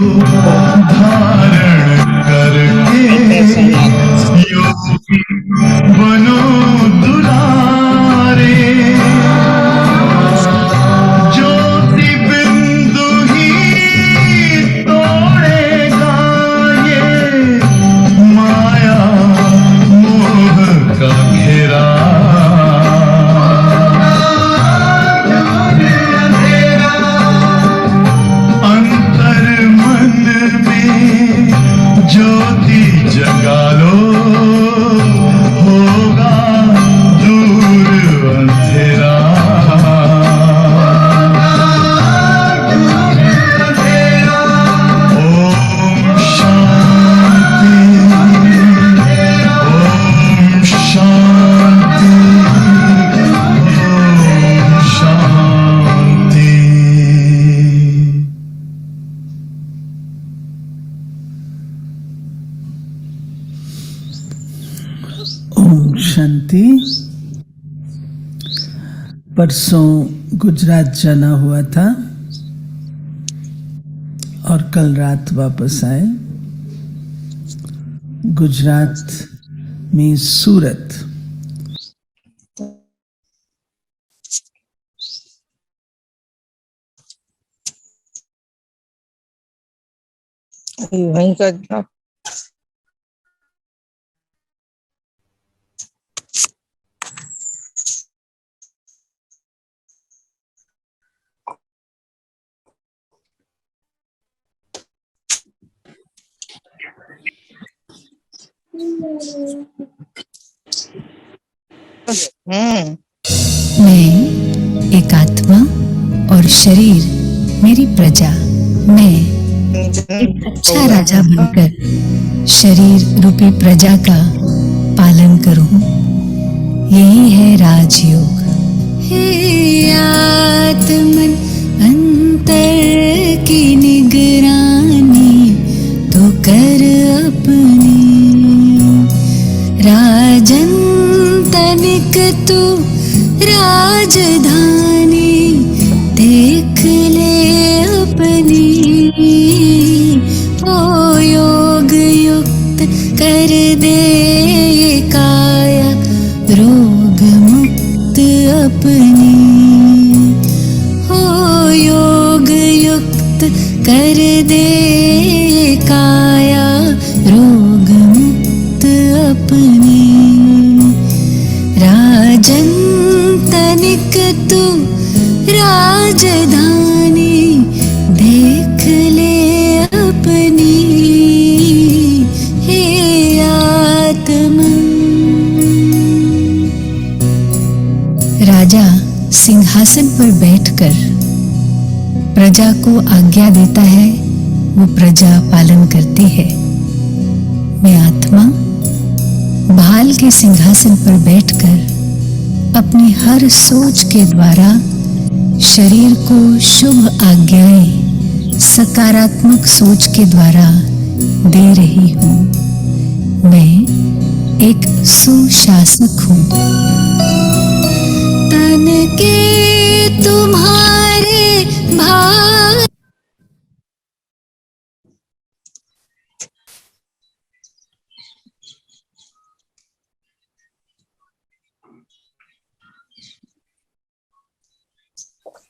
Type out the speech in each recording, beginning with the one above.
धारण करके योगी बनो दुलारे, ज्योति बिंदु ही तोड़ेगा ये माया मोह का घेरा। अंतर मन में ज्योति जगा लो, होगा दूर अंधेरा। ओम शांति, ओम शांति, ओम शांति। ओम शांति। परसों गुजरात जाना हुआ था और कल रात वापस आए। गुजरात में सूरत, वहीं का मैं एक आत्मा और शरीर मेरी प्रजा, मैं एक अच्छा राजा बनकर शरीर रूपी प्रजा का पालन करूं, यही है राजयोग। हे आत्मन अंतर की निगरानी तो कर अपनी, राजन तनिक तू राजधानी देख ले अपनी। ओ योग युक्त कर दे ये काया रोग मुक्त अपनी। ओ योग युक्त कर दे ये काया रोग मुक्त अपनी। राजन तनिक तू राजधानी देख ले अपनी। हे आत्मन। राजा सिंहासन पर बैठकर प्रजा को आज्ञा देता है, वो प्रजा पालन करती है। मैं आत्मा भाल के सिंहासन पर बैठकर अपनी हर सोच के द्वारा शरीर को शुभ आज्ञाएं सकारात्मक सोच के द्वारा दे रही हूँ। मैं एक सुशासक हूँ। तन के तुम्हारे भार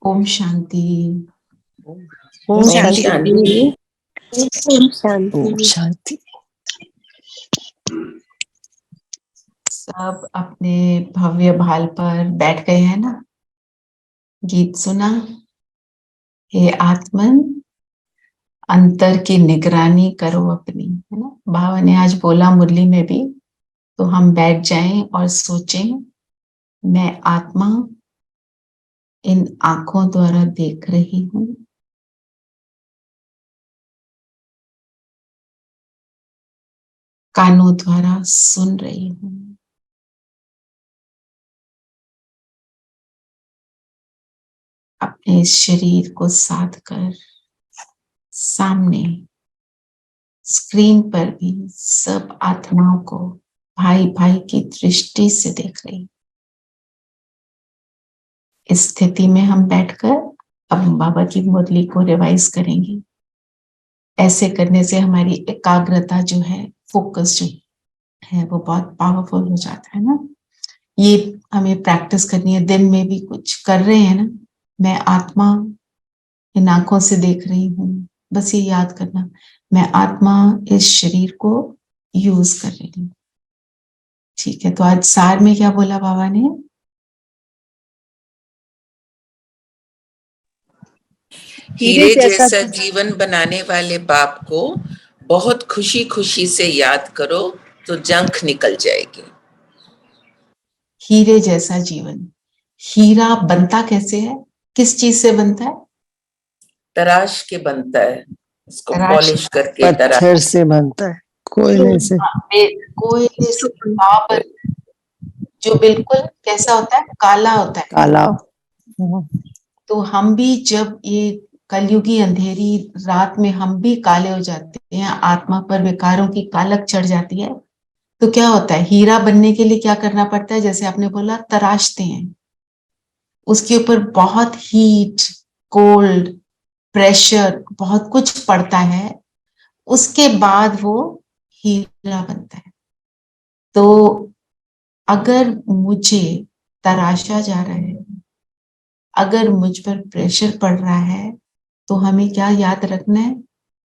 ओम शांति। ओम शांति। ओम शांति। ओम शांति। सब अपने भव्य भाल पर बैठ गए हैं ना? गीत सुना, हे आत्मन अंतर की निगरानी करो अपनी, है ना? बाबा ने आज बोला मुरली में भी, तो हम बैठ जाएं और सोचें, मैं आत्मा इन आंखों द्वारा देख रही हूँ, कानों द्वारा सुन रही हूँ, अपने शरीर को साध कर सामने स्क्रीन पर भी सब आत्माओं को भाई भाई की दृष्टि से देख रही। इस स्थिति में हम बैठकर अब बाबा की मुरली को रिवाइज करेंगे। ऐसे करने से हमारी एकाग्रता जो है, फोकस जो है वो बहुत पावरफुल हो जाता है ना। ये हमें प्रैक्टिस करनी है। दिन में भी कुछ कर रहे हैं ना, मैं आत्मा इन आंखों से देख रही हूँ, बस ये याद करना, मैं आत्मा इस शरीर को यूज कर रही हूँ। ठीक है, तो आज सार में क्या बोला बाबा ने? हीरे जैसा जीवन बनाने वाले बाप को बहुत खुशी खुशी से याद करो तो जंख निकल जाएगी। हीरे जैसा जीवन, हीरा बनता कैसे है, किस चीज से बनता है? तराश के बनता है, इसको तराश, पॉलिश करके पत्थर से बनता है, कोयले से। कोयले से काबर, जो बिल्कुल कैसा होता है, काला होता है। काला। तो हम भी जब ये कलयुगी अंधेरी रात में हम भी काले हो जाते हैं, आत्मा पर विकारों की कालक चढ़ जाती है, तो क्या होता है, हीरा बनने के लिए क्या करना पड़ता है? जैसे आपने बोला, तराशते हैं, उसके ऊपर बहुत हीट, कोल्ड, प्रेशर, बहुत कुछ पड़ता है, उसके बाद वो हीरा बनता है। तो अगर मुझे तराशा जा रहा है, अगर मुझ पर प्रेशर पड़ रहा है, तो हमें क्या याद रखना है?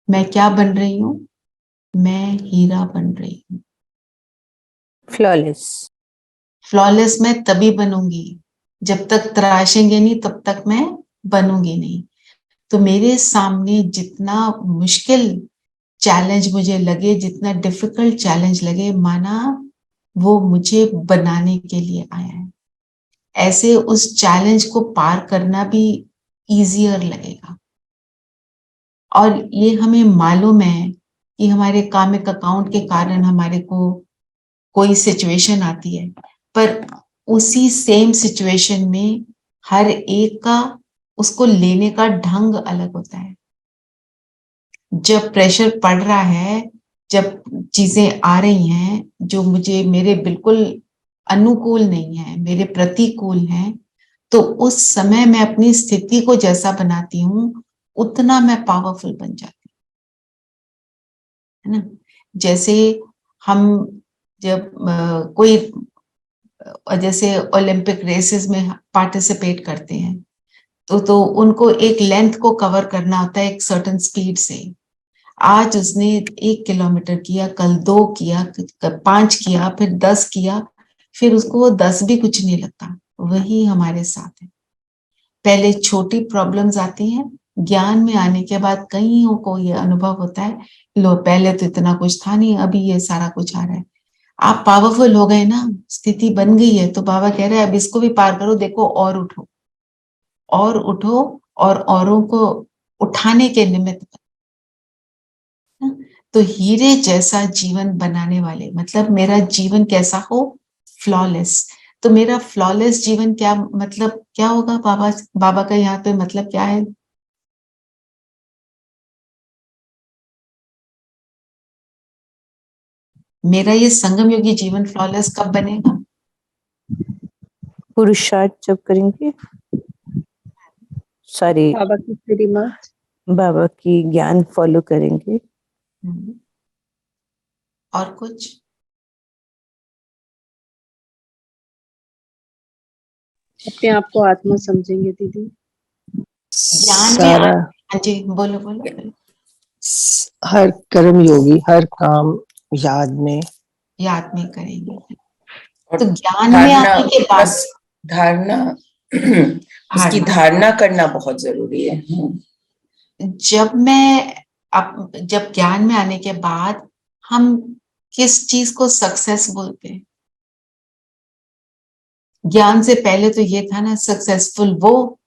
मैं क्या बन रही हूं? मैं हीरा बन रही हूं। फ्लॉलेस। फ्लॉलेस मैं तभी बनूंगी, जब तक तराशेंगे नहीं तब तक मैं बनूंगी नहीं। तो मेरे सामने जितना मुश्किल चैलेंज मुझे लगे, जितना डिफिकल्ट चैलेंज लगे, माना वो मुझे बनाने के लिए आया है। ऐसे उस चैलेंज को पार करना भी इजियर लगेगा। और ये हमें मालूम है कि हमारे कामिक अकाउंट के कारण हमारे को कोई सिचुएशन आती है, पर उसी सेम सिचुएशन में हर एक का उसको लेने का ढंग अलग होता है। जब प्रेशर पड़ रहा है, जब चीजें आ रही हैं जो मुझे, मेरे बिल्कुल अनुकूल नहीं है, मेरे प्रतिकूल हैं, तो उस समय मैं अपनी स्थिति को जैसा बनाती हूँ उतना मैं पावरफुल बन जाती हूँ, है ना। जैसे हम जब कोई जैसे ओलंपिक रेसेस में पार्टिसिपेट करते हैं, तो उनको एक लेंथ को कवर करना होता है एक सर्टेन स्पीड से। आज उसने 1 किलोमीटर किया, कल 2 किया, 5 किया, फिर 10 किया, फिर उसको 10 भी कुछ नहीं लगता। वही हमारे साथ है। पहले छोटी प्रॉब्लम्स आती हैं, ज्ञान में आने के बाद कईयों को ये अनुभव होता है, लो पहले तो इतना कुछ था नहीं, अभी ये सारा कुछ आ रहा है। आप पावरफुल हो गए ना, स्थिति बन गई है, तो बाबा कह रहे हैं अब इसको भी पार करो, देखो और उठो, और उठो, और औरों को उठाने के निमित्त। तो हीरे जैसा जीवन बनाने वाले, मतलब मेरा जीवन कैसा हो? फ्लॉलेस। तो मेरा फ्लॉलेस जीवन क्या मतलब क्या होगा? बाबा का यहाँ पे मतलब क्या है? मेरा ये संगम योगी जीवन फ्लॉलेस कब बनेगा? पुरुषार्थ जब करेंगे, सारी बाबा की श्रीमत, बाबा की ज्ञान फॉलो करेंगे। और कुछ? अपने आप को आत्मा समझेंगे दीदी। ज्ञान में सारा हाँ जी, बोलो बोलो। हर कर्म योगी हर काम याद में करेंगे। और तो ज्ञान में आने के बाद बस धारणा, उसकी धारणा करना बहुत जरूरी है। जब ज्ञान में आने के बाद हम किस चीज को सक्सेस बोलते हैं? ज्ञान से पहले तो ये था ना, सक्सेसफुल वो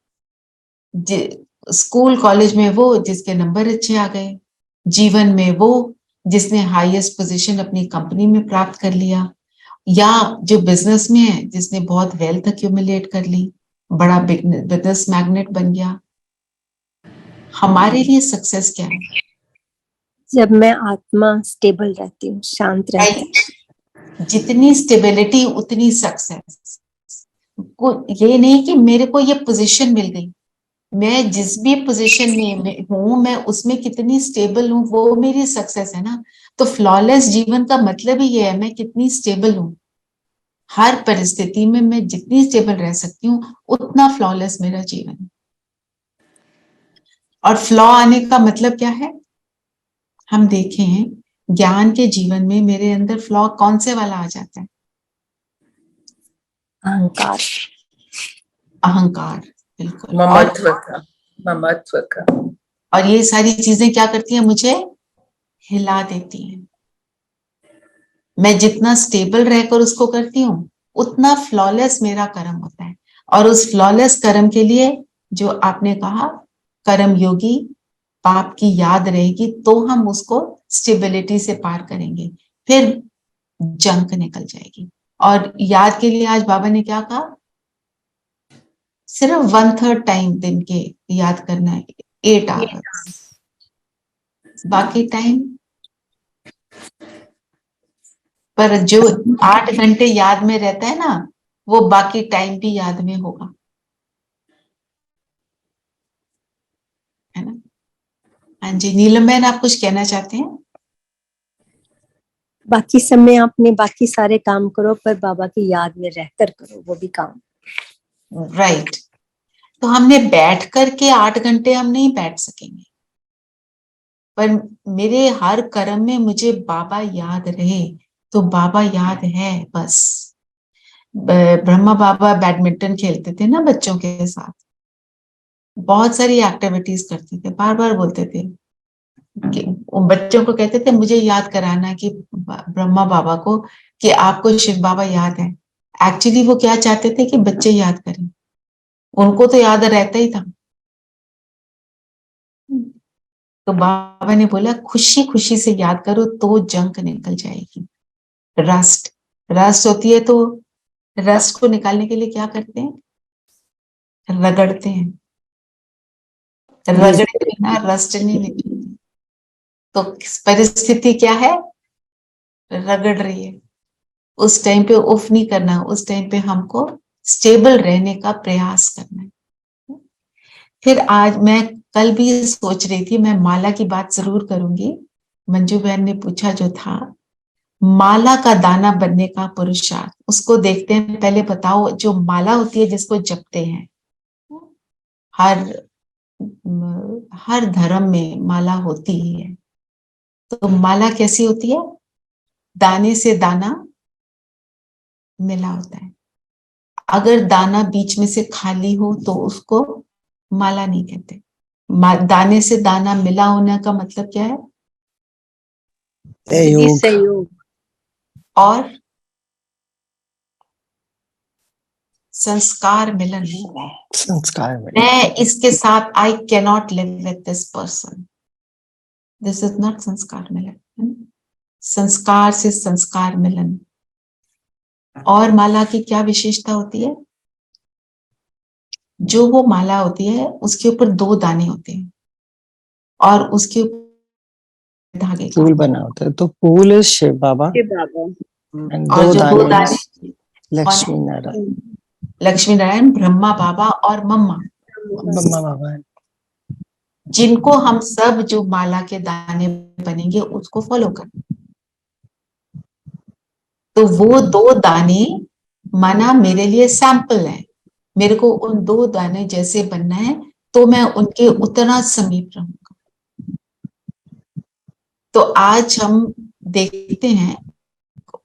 स्कूल कॉलेज में वो जिसके नंबर अच्छे आ गए, जीवन में वो जिसने हाईएस्ट पोजीशन अपनी कंपनी में प्राप्त कर लिया, या जो बिजनेस में है जिसने बहुत वेल्थ अक्यूमुलेट कर ली, बड़ा बिजनेस मैग्नेट बन गया। हमारे लिए सक्सेस क्या है? जब मैं आत्मा स्टेबल रहती हूँ, शांत रहती हूँ। जितनी स्टेबिलिटी उतनी सक्सेस। ये नहीं कि मेरे को ये पोजीशन मिल गई, मैं जिस भी पोजीशन में हूं, मैं उसमें कितनी स्टेबल हूं, वो मेरी सक्सेस है ना। तो फ्लॉलेस जीवन का मतलब ही ये है, मैं कितनी स्टेबल हूं। हर परिस्थिति में मैं जितनी स्टेबल रह सकती हूँ उतना फ्लॉलेस मेरा जीवन है। और फ्लॉ आने का मतलब क्या है? हम देखें ज्ञान के जीवन में मेरे अंदर फ्लॉ कौन से वाला आ जाता है? अहंकार। अहंकार, बिल्कुल। ममत्व का। और ये सारी चीजें क्या करती हैं? मुझे हिला देती हैं। मैं जितना स्टेबल रहकर उसको करती हूँ उतना फ्लॉलेस मेरा कर्म होता है। और उस फ्लॉलेस कर्म के लिए जो आपने कहा, कर्म योगी, पाप की याद रहेगी तो हम उसको स्टेबिलिटी से पार करेंगे, फिर जंक निकल जाएगी। और याद के लिए आज बाबा ने क्या कहा? सिर्फ 1/3 टाइम दिन के याद करना है, 8 आवर्स। बाकी टाइम पर जो 8 घंटे याद में रहता है ना, वो बाकी टाइम भी याद में होगा, है ना? हाँ जी, नीलम बहन, आप कुछ कहना चाहते हैं? बाकी समय आपने बाकी सारे काम करो, पर बाबा की याद में रहकर करो वो भी काम। राइट। तो हमने बैठ करके 8 घंटे हम नहीं बैठ सकेंगे, पर मेरे हर कर्म में मुझे बाबा याद रहे तो बाबा याद है बस। ब्रह्मा बाबा बैडमिंटन खेलते थे ना बच्चों के साथ, बहुत सारी एक्टिविटीज करते थे, बार बार बोलते थे कि बच्चों को कहते थे मुझे याद कराना कि ब्रह्मा बाबा को कि आपको शिव बाबा याद है। एक्चुअली वो क्या चाहते थे कि बच्चे याद करें, उनको तो याद रहता ही था। तो बाबा ने बोला खुशी खुशी से याद करो तो जंक निकल जाएगी। रस्ट रस्ट होती है, तो रस्ट को निकालने के लिए क्या करते हैं? रगड़ते हैं। रगड़े बिना रस्ट नहीं निकलती। तो परिस्थिति क्या है? रगड़ रही है। उस टाइम पे उफ नहीं करना, उस टाइम पे हमको स्टेबल रहने का प्रयास करना है। फिर आज मैं कल भी सोच रही थी, मैं माला की बात जरूर करूंगी। मंजू बहन ने पूछा जो था, माला का दाना बनने का पुरुषार्थ, उसको देखते हैं। पहले बताओ, जो माला होती है जिसको जपते हैं, हर धर्म में माला होती ही है। तो माला कैसी होती है? दाने से दाना मिला होता है। अगर दाना बीच में से खाली हो तो उसको माला नहीं कहते। दाने से दाना मिला होने का मतलब क्या है? सहयोग। और संस्कार मिलन। संस्कार में मैं इसके साथ I cannot live with this person, this is not संस्कार मिलन। संस्कार से संस्कार मिलन। और माला की क्या विशेषता होती है? जो वो माला होती है उसके ऊपर 2 दाने होते हैं और उसके ऊपर धागे का फूल बना होता है, तो फूल इज शिव बाबा के बाबा। and और जो 2 दाने दाने लक्ष्मी नारायण, लक्ष्मी नारायण, ब्रह्मा बाबा और मम्मा, ब्रह्मा बाबा है। जिनको हम सब जो माला के दाने बनेंगे उसको फॉलो कर। तो वो 2 दाने माना मेरे लिए सैंपल है, मेरे को उन 2 दाने जैसे बनना है तो मैं उनके उतना समीप रहूंगा। तो आज हम देखते हैं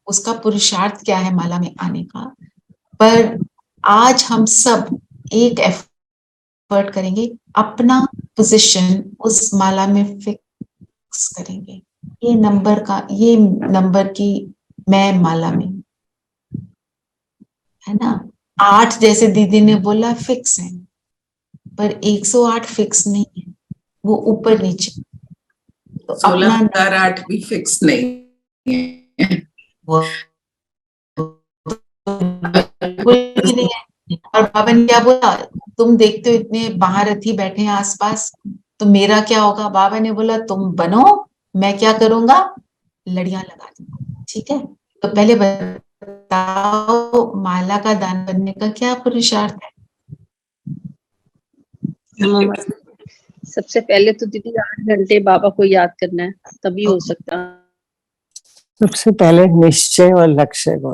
उसका पुरुषार्थ क्या है माला में आने का। पर आज हम सब एक एफर्ट करेंगे, अपना पोजीशन उस माला में फिक्स करेंगे। ये नंबर की मैं माला में, है ना। 8 जैसे दीदी ने बोला फिक्स है, पर 108 फिक्स नहीं है, वो ऊपर नीचे। तो 16,008 भी फिक्स नहीं है। वो बिल्कुल भी नहीं है। और बाबा ने क्या बोला? तुम देखते हो इतने महारथी बैठे हैं आसपास, तो मेरा क्या होगा? बाबा ने बोला तुम बनो, मैं क्या करूंगा? लड़ियां लगा दूंगा। ठीक है, तो पहले बताओ माला का दान बनने का क्या पुरुषार्थ है? सबसे पहले तो दीदी 8 घंटे बाबा को याद करना है, तभी हो सकता है। सबसे पहले निश्चय और लक्ष्य को,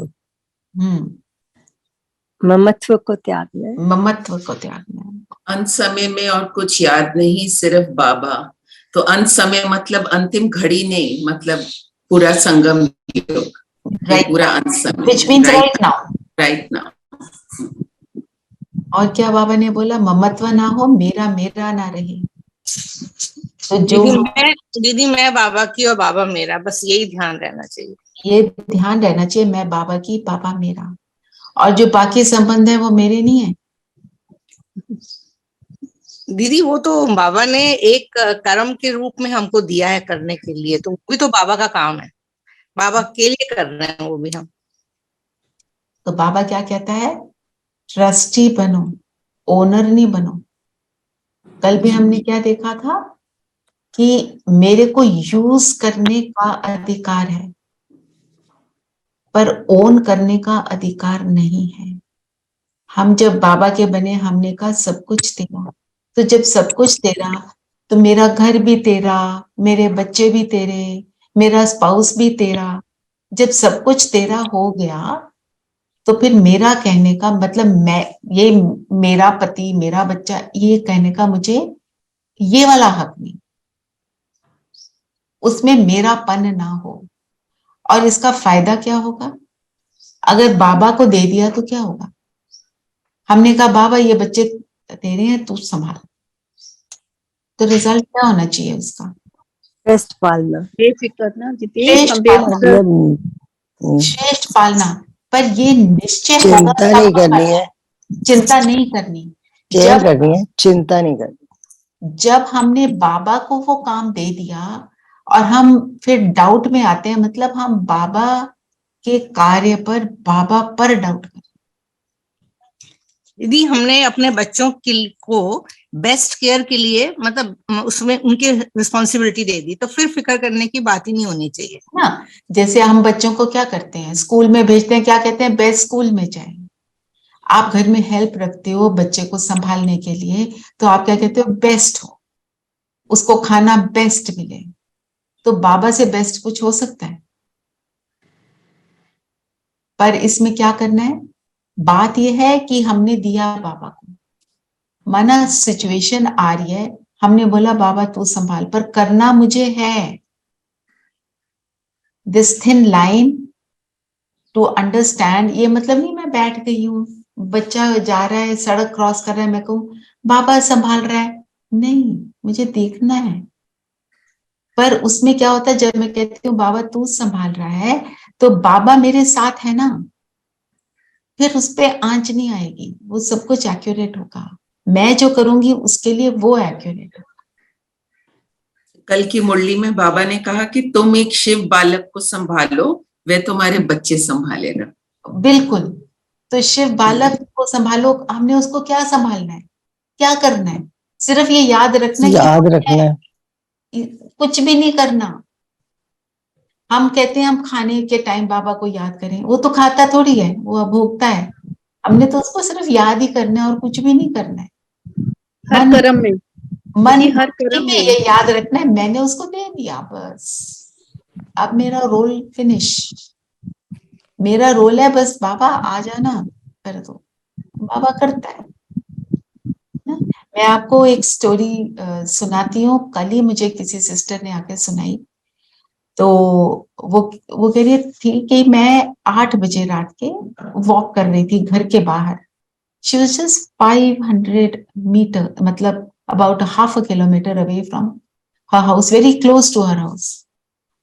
ममत्व को त्यागना है। ममत्व को त्यागना है। अंत समय में और कुछ याद नहीं, सिर्फ बाबा। तो अंत समय मतलब अंतिम घड़ी नहीं, मतलब पूरा संगम योग, Right पूरा now. अंत समय, Which means right now. Right now. और क्या बाबा ने बोला, ममत्व ना हो, मेरा मेरा ना रहे। तो जो दीदी मैं बाबा की और बाबा मेरा, बस यही ध्यान रहना चाहिए। ये ध्यान रहना चाहिए, मैं बाबा की, पापा मेरा, और जो बाकी संबंध है वो मेरे नहीं है। दीदी वो तो बाबा ने एक कर्म के रूप में हमको दिया है करने के लिए, तो वो भी तो बाबा का काम है, बाबा के लिए कर रहे हैं वो भी हम। तो बाबा क्या कहता है, ट्रस्टी बनो, ओनर नहीं बनो। कल भी हमने क्या देखा था कि मेरे को यूज करने का अधिकार है, पर ओन करने का अधिकार नहीं है। हम जब बाबा के बने, हमने कहा सब कुछ तेरा। तो जब सब कुछ तेरा, तो मेरा घर भी तेरा, मेरे बच्चे भी तेरे, मेरा स्पाउस भी तेरा। जब सब कुछ तेरा हो गया, तो फिर मेरा कहने का मतलब, मैं, ये मेरा पति, मेरा बच्चा, ये कहने का मुझे ये वाला हक नहीं, उसमें मेरापन ना हो। और इसका फायदा क्या होगा, अगर बाबा को दे दिया तो क्या होगा, हमने कहा बाबा ये बच्चे तेरे हैं, तू संभाल, तो रिजल्ट क्या होना चाहिए उसका, ट्रस्ट पालना, बेफिक्र ना दीदी, श्रेष्ठ हम पालना, बेफिक्र। श्रेष्ठ पालना। पर ये निश्चय होगा चिंता तब नहीं होगा। करनी है, चिंता नहीं करनी। केयर करनी है, चिंता नहीं करनी। जब हमने बाबा को वो काम दे दिया और हम फिर डाउट में आते हैं, मतलब हम बाबा के कार्य पर, बाबा पर डाउट कर। दीदी हमने अपने बच्चों को बेस्ट केयर के लिए, मतलब उसमें उनकी रिस्पॉन्सिबिलिटी दे दी, तो फिर फिक्र करने की बात ही नहीं होनी चाहिए ना। जैसे हम बच्चों को क्या करते हैं, स्कूल में भेजते हैं, क्या कहते हैं, बेस्ट स्कूल में जाए। आप घर में हेल्प रखते हो बच्चे को संभालने के लिए, तो आप क्या कहते हो, बेस्ट हो, उसको खाना बेस्ट मिले। तो बाबा से बेस्ट कुछ हो सकता है? पर इसमें क्या करना है, बात यह है कि हमने दिया बाबा को, माना सिचुएशन आ रही है, हमने बोला बाबा तू संभाल, पर करना मुझे है। This thin line to understand, ये मतलब नहीं मैं बैठ गई हूं, बच्चा जा रहा है, सड़क क्रॉस कर रहा है, मैं कहूं बाबा संभाल रहा है, नहीं, मुझे देखना है। पर उसमें क्या होता है, जब मैं कहती हूँ बाबा तू संभाल रहा है, तो बाबा मेरे साथ है ना, फिर उस पर आंच नहीं आएगी, वो सब कुछ एक्यूरेट होगा। मैं जो करूंगी उसके लिए वो एक्यूरेट होगा। कल की मुरली में बाबा ने कहा कि तुम एक शिव बालक को संभालो, वे तुम्हारे बच्चे संभालेगा। बिल्कुल। तो शिव बालक को संभालो, हमने उसको क्या संभालना है, क्या करना है, सिर्फ ये याद रखना है, याद रखना है, कुछ भी नहीं करना। हम कहते हैं हम खाने के टाइम बाबा को याद करें, वो तो खाता थोड़ी है, वो भोगता है। हमने तो उसको सिर्फ याद ही करना है और कुछ भी नहीं करना है। हर कर्म में, मन दीदी हर कर्म में में ये याद रखना है, मैंने उसको दे दिया, बस अब मेरा रोल फिनिश। मेरा रोल है बस बाबा आ जाना कर दो, बाबा करता है ना? मैं आपको एक स्टोरी सुनाती हूँ। कल ही मुझे किसी सिस्टर ने आके सुनाई। तो वो कह रही थी कि मैं 8 बजे रात के वॉक कर रही थी घर के बाहर। शी वाज जस्ट 500 मीटर, मतलब about half a kilometre away from her house, very close to her house.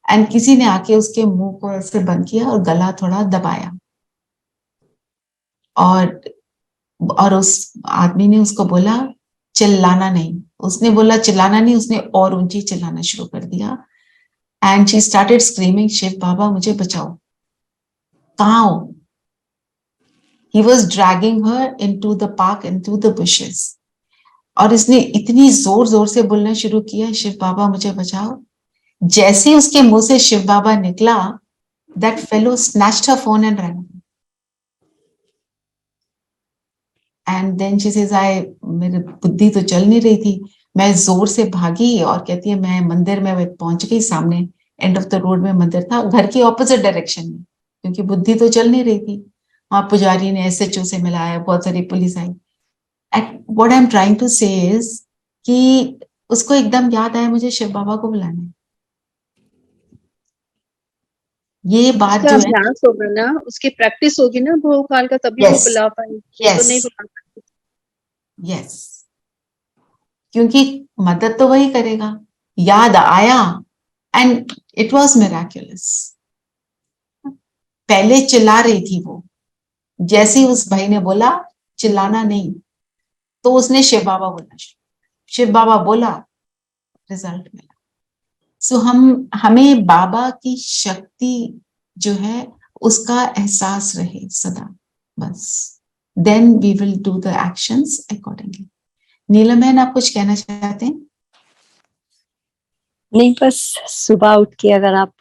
And किसी ने आके उसके मुंह को ऐसे बंद किया और गला थोड़ा दबाया, और उस आदमी ने उसको बोला चिल्लाना नहीं। उसने बोला चिल्लाना नहीं, उसने और ऊंची चिल्लाना शुरू कर दिया। And she started screaming, Shiv Baba मुझे बचाओ, कहाँ हो? He was dragging her into the park, into the bushes. और इसने इतनी जोर जोर से बोलना शुरू किया, शिव बाबा मुझे बचाओ। जैसे उसके मुंह से शिव बाबा निकला, that fellow snatched her phone and ran. And then she says I, मेरी बुद्धि तो चल नहीं रही थी, मैं जोर से भागी और कहती है मैं मंदिर में पहुंच गई, सामने एंड ऑफ द रोड में मंदिर था, घर की ऑपोजिट डायरेक्शन में, क्योंकि बुद्धि तो चल नहीं रही थी। वहां पुजारी ने SHO से मिलाया, बहुत सारी पुलिस आई। And what I am trying to say is कि उसको एकदम याद आया मुझे शिव बाबा को बुलाना है। ये बात उसका जो है, अभ्यास होगा ना, उसकी प्रैक्टिस होगी ना भोग काल का, तभी वो Yes. बुला पाएगी, तो Yes. नहीं बुला सकती। यस, क्योंकि मदद तो वही करेगा। याद आया एंड इट वॉज मिराक्युलस। पहले चिल्ला रही थी वो, जैसे ही उस भाई ने बोला चिल्लाना नहीं, तो उसने शिव बाबा बोला, शिव बाबा बोला, रिजल्ट मिला। सो हमें बाबा की शक्ति जो है उसका एहसास रहे सदा, बस then we will do the actions accordingly. Neelam बहन, आप कुछ कहना चाहते हैं? नहीं, बस सुबह उठ के अगर आप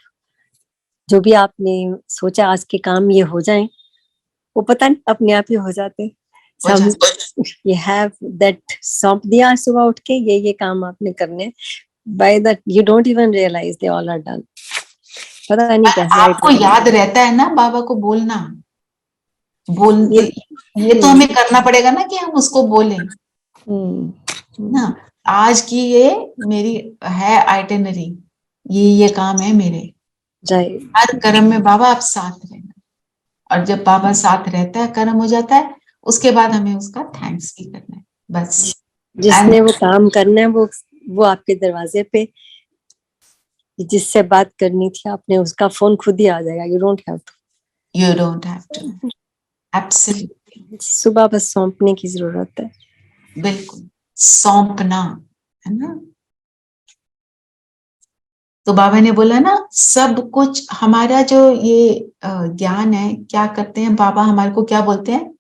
जो भी आपने सोचा आज के काम ये हो जाएं, वो पता नहीं अपने आप ही हो जाते। ये हैव दैट, सौंप दिया सुबह उठ के, ये काम आपने करने, by that you don't even realise they all are done. पता नहीं कैसे आपको याद रहता है ना बाबा को बोलना, ये तो हमें करना पड़ेगा ना कि हम उसको बोलें ना। आज की ये मेरी है आइटिनरी, ये काम है मेरे, हर कर्म में बाबा आप साथ रहना। और जब बाबा साथ रहता है, कर्म हो जाता है, उसके बाद हमें उसका थैंक्स भी करना है, बस। जिसने वो काम करना है वो आपके दरवाजे पे, जिससे बात करनी थी आपने, उसका फोन खुद ही आ जाएगा। You don't have to absolutely. सुबह बस सौंपने की जरूरत है, बिल्कुल सौंपना है ना। तो बाबा ने बोला ना, सब कुछ हमारा जो ये ज्ञान है, क्या करते हैं बाबा हमारे को, क्या बोलते हैं?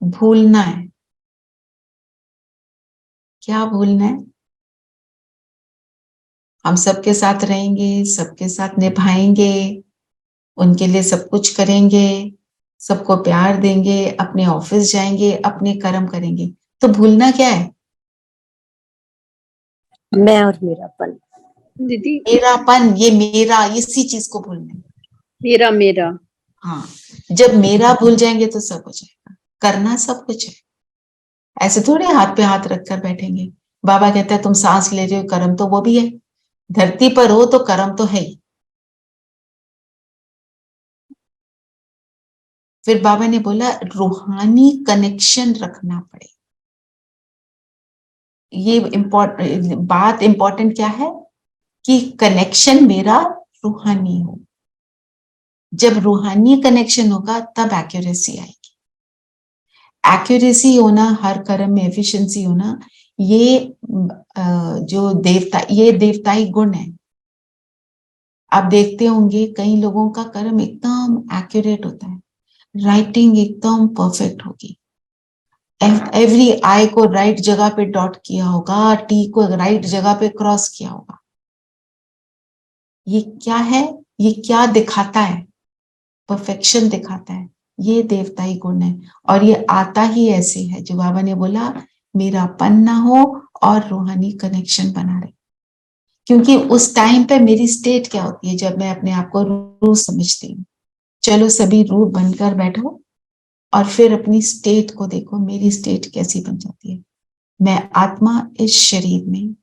भूलना है। क्या भूलना है? हम सबके साथ रहेंगे, सबके साथ निभाएंगे, उनके लिए सब कुछ करेंगे, सबको प्यार देंगे, अपने ऑफिस जाएंगे, अपने कर्म करेंगे। तो भूलना क्या है? मैं और मेरापन। दीदी, मेरापन, ये मेरा, इसी चीज को भूलना है। मेरा हाँ, जब मेरा भूल जाएंगे तो सब हो जाएगा। करना सब कुछ है, ऐसे थोड़े हाथ पे हाथ रखकर बैठेंगे। बाबा कहता है तुम सांस ले रहे हो, कर्म तो वो भी है। धरती पर हो तो कर्म तो है ही। फिर बाबा ने बोला रूहानी कनेक्शन रखना पड़े। ये बात इंपॉर्टेंट क्या है कि कनेक्शन मेरा रूहानी हो। जब रूहानी कनेक्शन होगा तब एक्यूरेसी आएगी। एक्यूरेसी होना, हर कर्म में एफिशिएंसी होना, ये जो देवताई गुण है। आप देखते होंगे कई लोगों का कर्म एकदम एक्यूरेट होता है, राइटिंग एकदम परफेक्ट होगी, एवरी आई को राइट जगह पे डॉट किया होगा, टी को राइट जगह पे क्रॉस किया होगा। ये क्या है? ये क्या दिखाता है? परफेक्शन दिखाता है। ये देवताई गुण है, और ये आता ही ऐसे है जो बाबा ने बोला मेरापन ना हो और रूहानी कनेक्शन बना रहे। क्योंकि उस टाइम पे मेरी स्टेट क्या होती है, जब मैं अपने आप को रूह समझती हूँ। चलो सभी रूह बनकर बैठो और फिर अपनी स्टेट को देखो, मेरी स्टेट कैसी बन जाती है। मैं आत्मा इस शरीर में,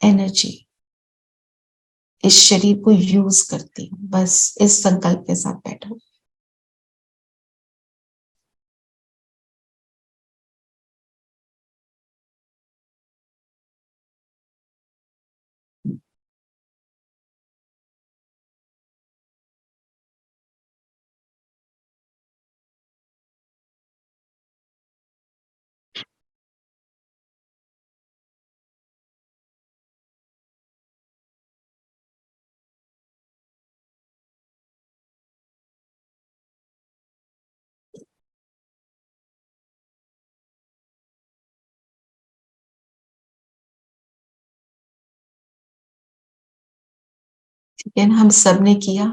एनर्जी इस शरीर को यूज करती हूँ। बस इस संकल्प के साथ बैठो। ठीक है ना, हम सब ने किया।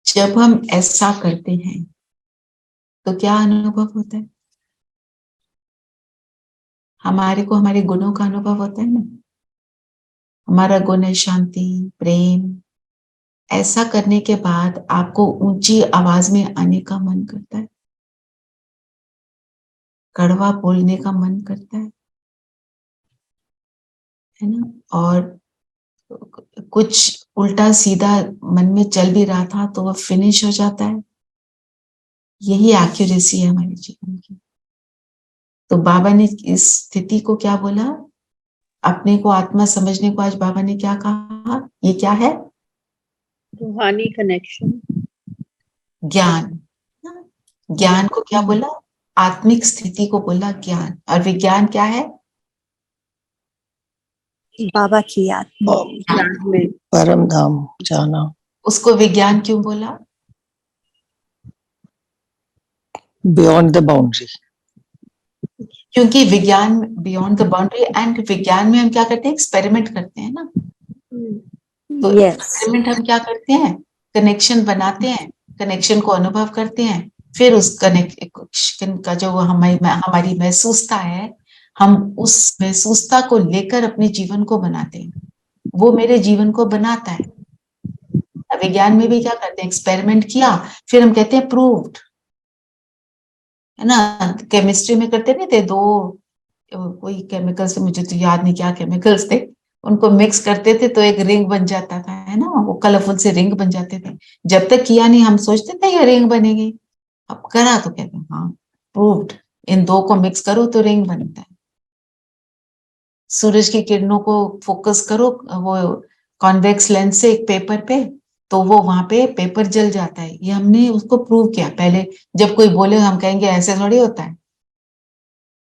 जब हम ऐसा करते हैं तो क्या अनुभव होता है? हमारे को हमारे गुणों का अनुभव होता है ना। हमारा गुण है शांति, प्रेम। ऐसा करने के बाद आपको ऊंची आवाज में आने का मन करता है, कड़वा बोलने का मन करता है ना। और कुछ उल्टा सीधा मन में चल भी रहा था तो वो फिनिश हो जाता है। यही एक्यूरेसी है हमारे जीवन की। तो बाबा ने इस स्थिति को क्या बोला? अपने को आत्मा समझने को आज बाबा ने क्या कहा? ये क्या है? रूहानी कनेक्शन, ज्ञान। ज्ञान को क्या बोला? आत्मिक स्थिति को बोला ज्ञान। और विज्ञान क्या है? बाबा की याद में परम धाम जाना। उसको विज्ञान क्यों बोला? Beyond the boundary. क्योंकि विज्ञान बियॉन्ड द बाउंड्री, एंड विज्ञान में हम क्या करते हैं? एक्सपेरिमेंट करते हैं ना। तो एक्सपेरिमेंट हम क्या करते हैं? कनेक्शन बनाते हैं, कनेक्शन को अनुभव करते हैं, फिर उस कनेक्शन का जो हमारी महसूसता है, हम उस महसूसता को लेकर अपने जीवन को बनाते हैं। वो मेरे जीवन को बनाता है। विज्ञान में भी क्या करते हैं? एक्सपेरिमेंट किया, फिर हम कहते हैं प्रूव्ड, है ना। केमिस्ट्री में करते नहीं थे? दो कोई केमिकल्स, मुझे तो याद नहीं क्या केमिकल्स थे, उनको मिक्स करते थे तो एक रिंग बन जाता था, है ना। वो कलरफुल से रिंग बन जाते थे। जब तक किया नहीं हम सोचते थे ये रिंग बनेगी, अब करा तो कहते हैं हाँ प्रूव्ड। इन दो को मिक्स करो तो रिंग बनता है। सूरज की किरणों को फोकस करो वो कॉन्वेक्स लेंस से एक पेपर पे, तो वो वहां पे पेपर जल जाता है। ये हमने उसको प्रूव किया। पहले जब कोई बोले हम कहेंगे ऐसे थोड़ी होता है।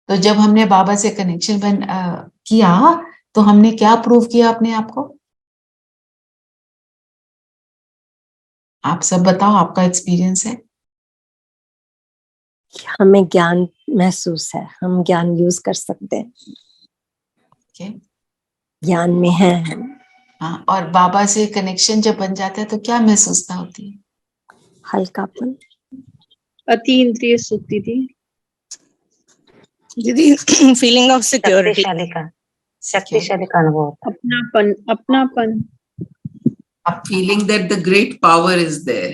तो जब हमने बाबा से कनेक्शन किया तो हमने क्या प्रूव किया अपने आप को? आप सब बताओ, आपका एक्सपीरियंस है। हमें ज्ञान महसूस है, हम ज्ञान यूज कर सकते हैं, okay. ज्ञान में है हम। हाँ, और बाबा से कनेक्शन जब बन जाता है तो क्या महसूसता होती है? हल्कापन, अति इंद्रिय सुक्ति थी दीदी, फीलिंग ऑफ सिक्योरिटी, शक्तिशाली का अनुभव। अपनापन, अपनापन, feeling that the great power is there.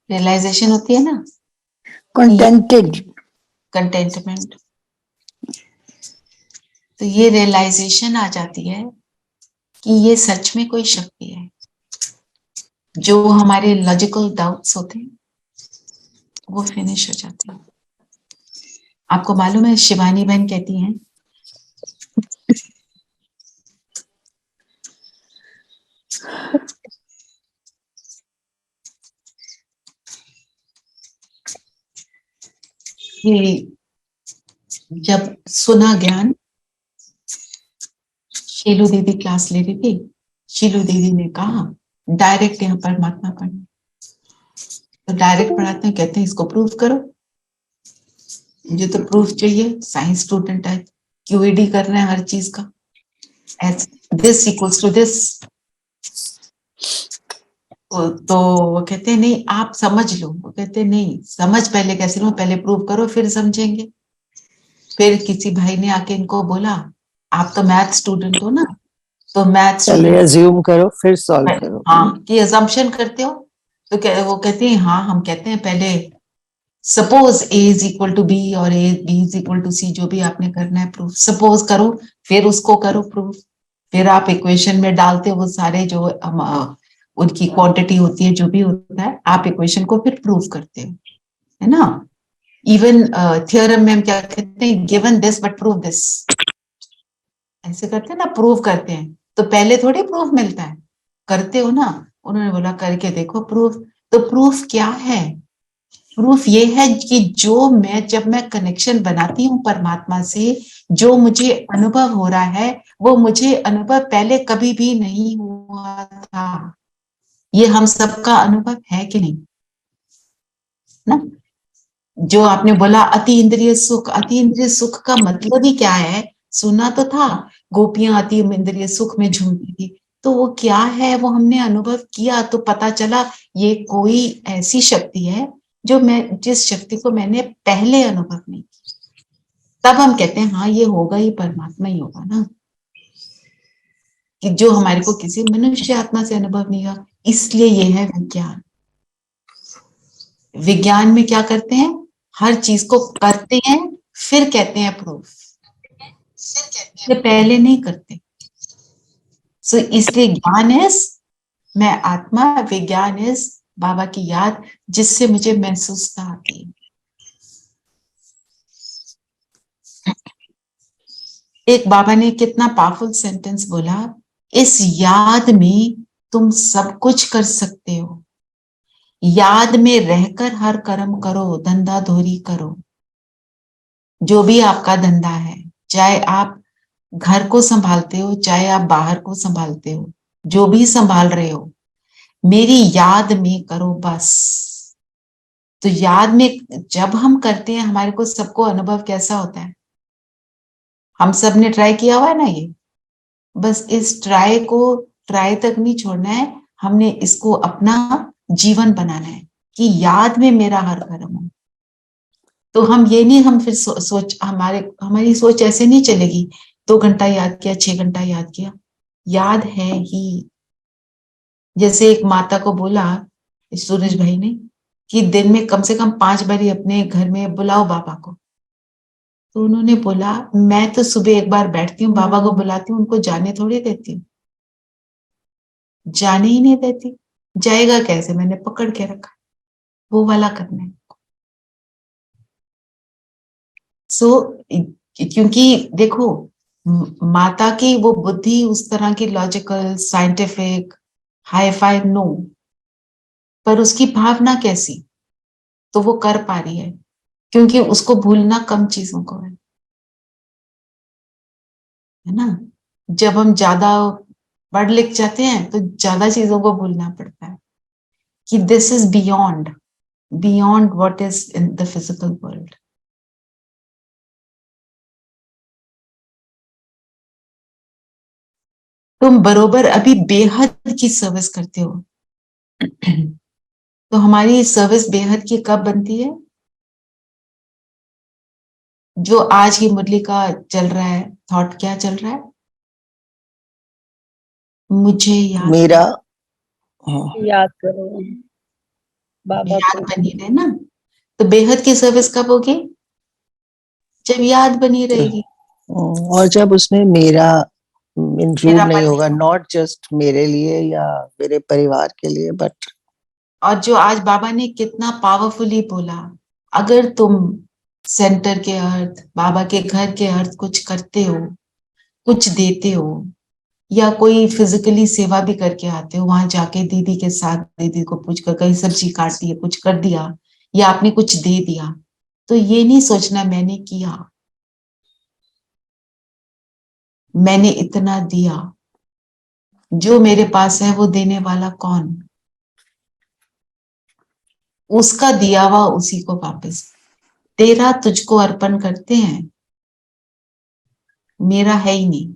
Realisation होती है ना, कंटेंटेड, कंटेंटमेंट। तो ये रियलाइजेशन आ जाती है कि ये सच में कोई शक्ति है। जो हमारे लॉजिकल डाउट्स होते हैं वो फिनिश हो जाते हैं। आपको मालूम है शिवानी बहन कहती हैं कि जब सुना ज्ञान, शीलू दीदी क्लास ले रही थी, शीलू दीदी ने कहा डायरेक्ट यहाँ परमात्मा पढ़ना। तो डायरेक्ट पढ़ाते हैं, कहते हैं इसको प्रूव करो। मुझे तो प्रूफ चाहिए, साइंस स्टूडेंट है, क्यूईडी करना है हर चीज का, दिस इक्वल्स टू दिस। तो वो कहते हैं नहीं आप समझ लो। वो कहते हैं नहीं, समझ पहले कैसे लो, पहले प्रूव करो फिर समझेंगे। फिर किसी भाई ने आके इनको बोला आप तो मैथ स्टूडेंट हो ना, तो मैथ पहले अज्यूम करो फिर सॉल्व करो। हाँ, कि अजम्पशन करते हो। तो वो कहते हैं हाँ, हम कहते हैं पहले suppose A is equal to B और A B is equal to C, जो भी आपने करना है प्रूफ सपोज करो, फिर उसको करो प्रूफ। फिर आप इक्वेशन में डालते हो वो सारे जो उनकी क्वांटिटी होती है, जो भी होता है, आप इक्वेशन को फिर प्रूव करते हो, है ना। इवन थ्योरम में हम क्या कहते हैं, given this but prove this, ऐसे करते हैं ना, प्रूव करते हैं। तो पहले थोड़ी प्रूफ मिलता है, करते हो ना। उन्होंने बोला करके देखो प्रूफ। तो प्रूफ क्या है? प्रूफ ये है कि जब मैं कनेक्शन बनाती हूँ परमात्मा से, जो मुझे अनुभव हो रहा है वो मुझे अनुभव पहले कभी भी नहीं हुआ था। ये हम सबका अनुभव है कि नहीं ना। जो आपने बोला अति इंद्रिय सुख, अति इंद्रिय सुख का मतलब ही क्या है? सुना तो था, गोपियां अति इंद्रिय सुख में झूमती थी। तो वो क्या है वो हमने अनुभव किया तो पता चला ये कोई ऐसी शक्ति है जो मैं जिस शक्ति को मैंने पहले अनुभव नहीं किया। तब हम कहते हैं हाँ ये होगा ही, परमात्मा ही होगा ना, कि जो हमारे को किसी मनुष्य आत्मा से अनुभव नहीं हुआ। इसलिए ये है विज्ञान। विज्ञान में क्या करते हैं, हर चीज को करते हैं फिर कहते हैं प्रूफ, से पहले नहीं करते। सो इसलिए ज्ञान इज मैं आत्मा, विज्ञान इज बाबा की याद जिससे मुझे महसूसता आती है। एक बाबा ने कितना पावरफुल सेंटेंस बोला, इस याद में तुम सब कुछ कर सकते हो, याद में रहकर हर कर्म करो, धंधा धोरी करो। जो भी आपका धंधा है, चाहे आप घर को संभालते हो चाहे आप बाहर को संभालते हो, जो भी संभाल रहे हो मेरी याद में करो बस। तो याद में जब हम करते हैं हमारे को सबको अनुभव कैसा होता है, हम सब ने ट्राई किया हुआ है ना ये, बस इस ट्राई को ट्राई तक नहीं छोड़ना है, हमने इसको अपना जीवन बनाना है कि याद में मेरा हर कर्म हो। तो हम ये नहीं, हम फिर सोच हमारी सोच ऐसे नहीं चलेगी 2 घंटा याद किया 6 घंटा याद किया, याद है ही। जैसे एक माता को बोला सूरज भाई ने कि दिन में कम से कम 5 बार अपने घर में बुलाओ बाबा को, तो उन्होंने बोला मैं तो सुबह एक बार बैठती हूँ, बाबा को बुलाती हूँ, उनको जाने थोड़ी देती हूँ, जाने ही नहीं देती। जाएगा कैसे, मैंने पकड़ के रखा, वो वाला करना है। सो क्योंकि देखो माता की वो बुद्धि उस तरह की logical scientific hi fi no, पर उसकी भावना कैसी, तो वो कर पा रही है क्योंकि उसको भूलना कम चीजों को है ना। जब हम ज्यादा पढ़ लिख जाते हैं तो ज्यादा चीजों को भूलना पड़ता है कि this is beyond what is in the physical world. तुम बरोबर अभी बेहद की सर्विस करते हो तो हमारी सर्विस बेहद की कब बनती है, जो आज की मुरली का चल रहा है थॉट क्या चल रहा है, मुझे याद मेरा याद करो बाबा याद को। बनी रहे ना। तो बेहद की सर्विस कब होगी, जब याद बनी रहेगी। और जब उसमें मेरा इंक्लूड मेरा नहीं मन होगा, नॉट जस्ट मेरे लिए या मेरे परिवार के लिए बट। और जो आज बाबा ने कितना पावरफुली बोला, अगर तुम सेंटर के अर्थ बाबा के घर के अर्थ कुछ करते हो, कुछ देते हो, या कोई फिजिकली सेवा भी करके आते हो, वहां जाके दीदी के साथ दीदी को पूछ कर कहीं सब्जी काट दी, कुछ कर दिया या आपने कुछ दे दिया, तो ये नहीं सोचना मैंने किया, मैंने इतना दिया, जो मेरे पास है वो देने वाला कौन, उसका दिया हुआ उसी को वापस, तेरा तुझको अर्पण करते हैं, मेरा है ही नहीं।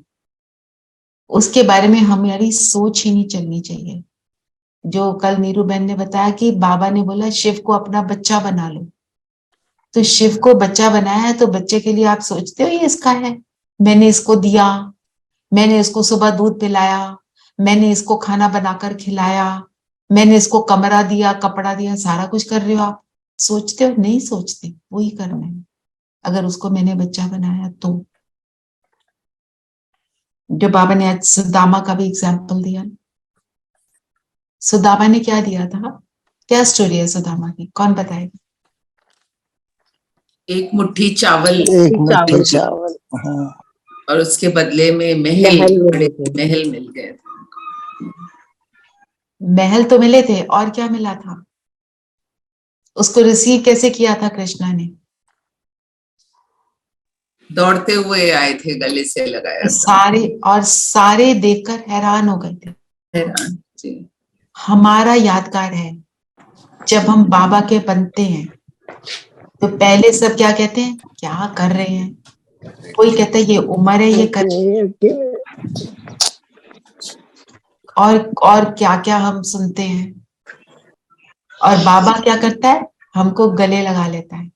उसके बारे में हमारी सोच ही नहीं चलनी चाहिए। जो कल नीरू बहन ने बताया कि बाबा ने बोला शिव को अपना बच्चा बना लो, तो शिव को बच्चा बनाया है तो बच्चे के लिए आप सोचते हो ये इसका है, मैंने इसको दिया, मैंने इसको सुबह दूध पिलाया, मैंने इसको खाना बनाकर खिलाया, मैंने इसको कमरा दिया, कपड़ा दिया, सारा कुछ कर रहे हो आप, सोचते हो? नहीं सोचते, वही करना है। अगर उसको मैंने बच्चा बनाया तो जो बाबा ने आज सुदामा का भी एग्जाम्पल दिया, सुदामा ने क्या दिया था, क्या स्टोरी है सुदामा की, कौन बताएगा? एक मुट्ठी चावल एक मुट्ठी चावल, हाँ। और उसके बदले में महल, बड़े महल मिल गए थे। महल तो मिले थे, और क्या मिला था? उसको रिसीव कैसे किया था कृष्णा ने? दौड़ते हुए आए थे, गले से लगाया था। सारे देखकर हैरान हो गए थे। हैरान जी। हमारा यादगार है जब हम बाबा के बनते हैं तो पहले सब क्या कहते हैं, क्या कर रहे हैं, कोई कहता है ये उम्र है ये कर, और क्या क्या हम सुनते हैं। और बाबा क्या करता है, हमको गले लगा लेता है।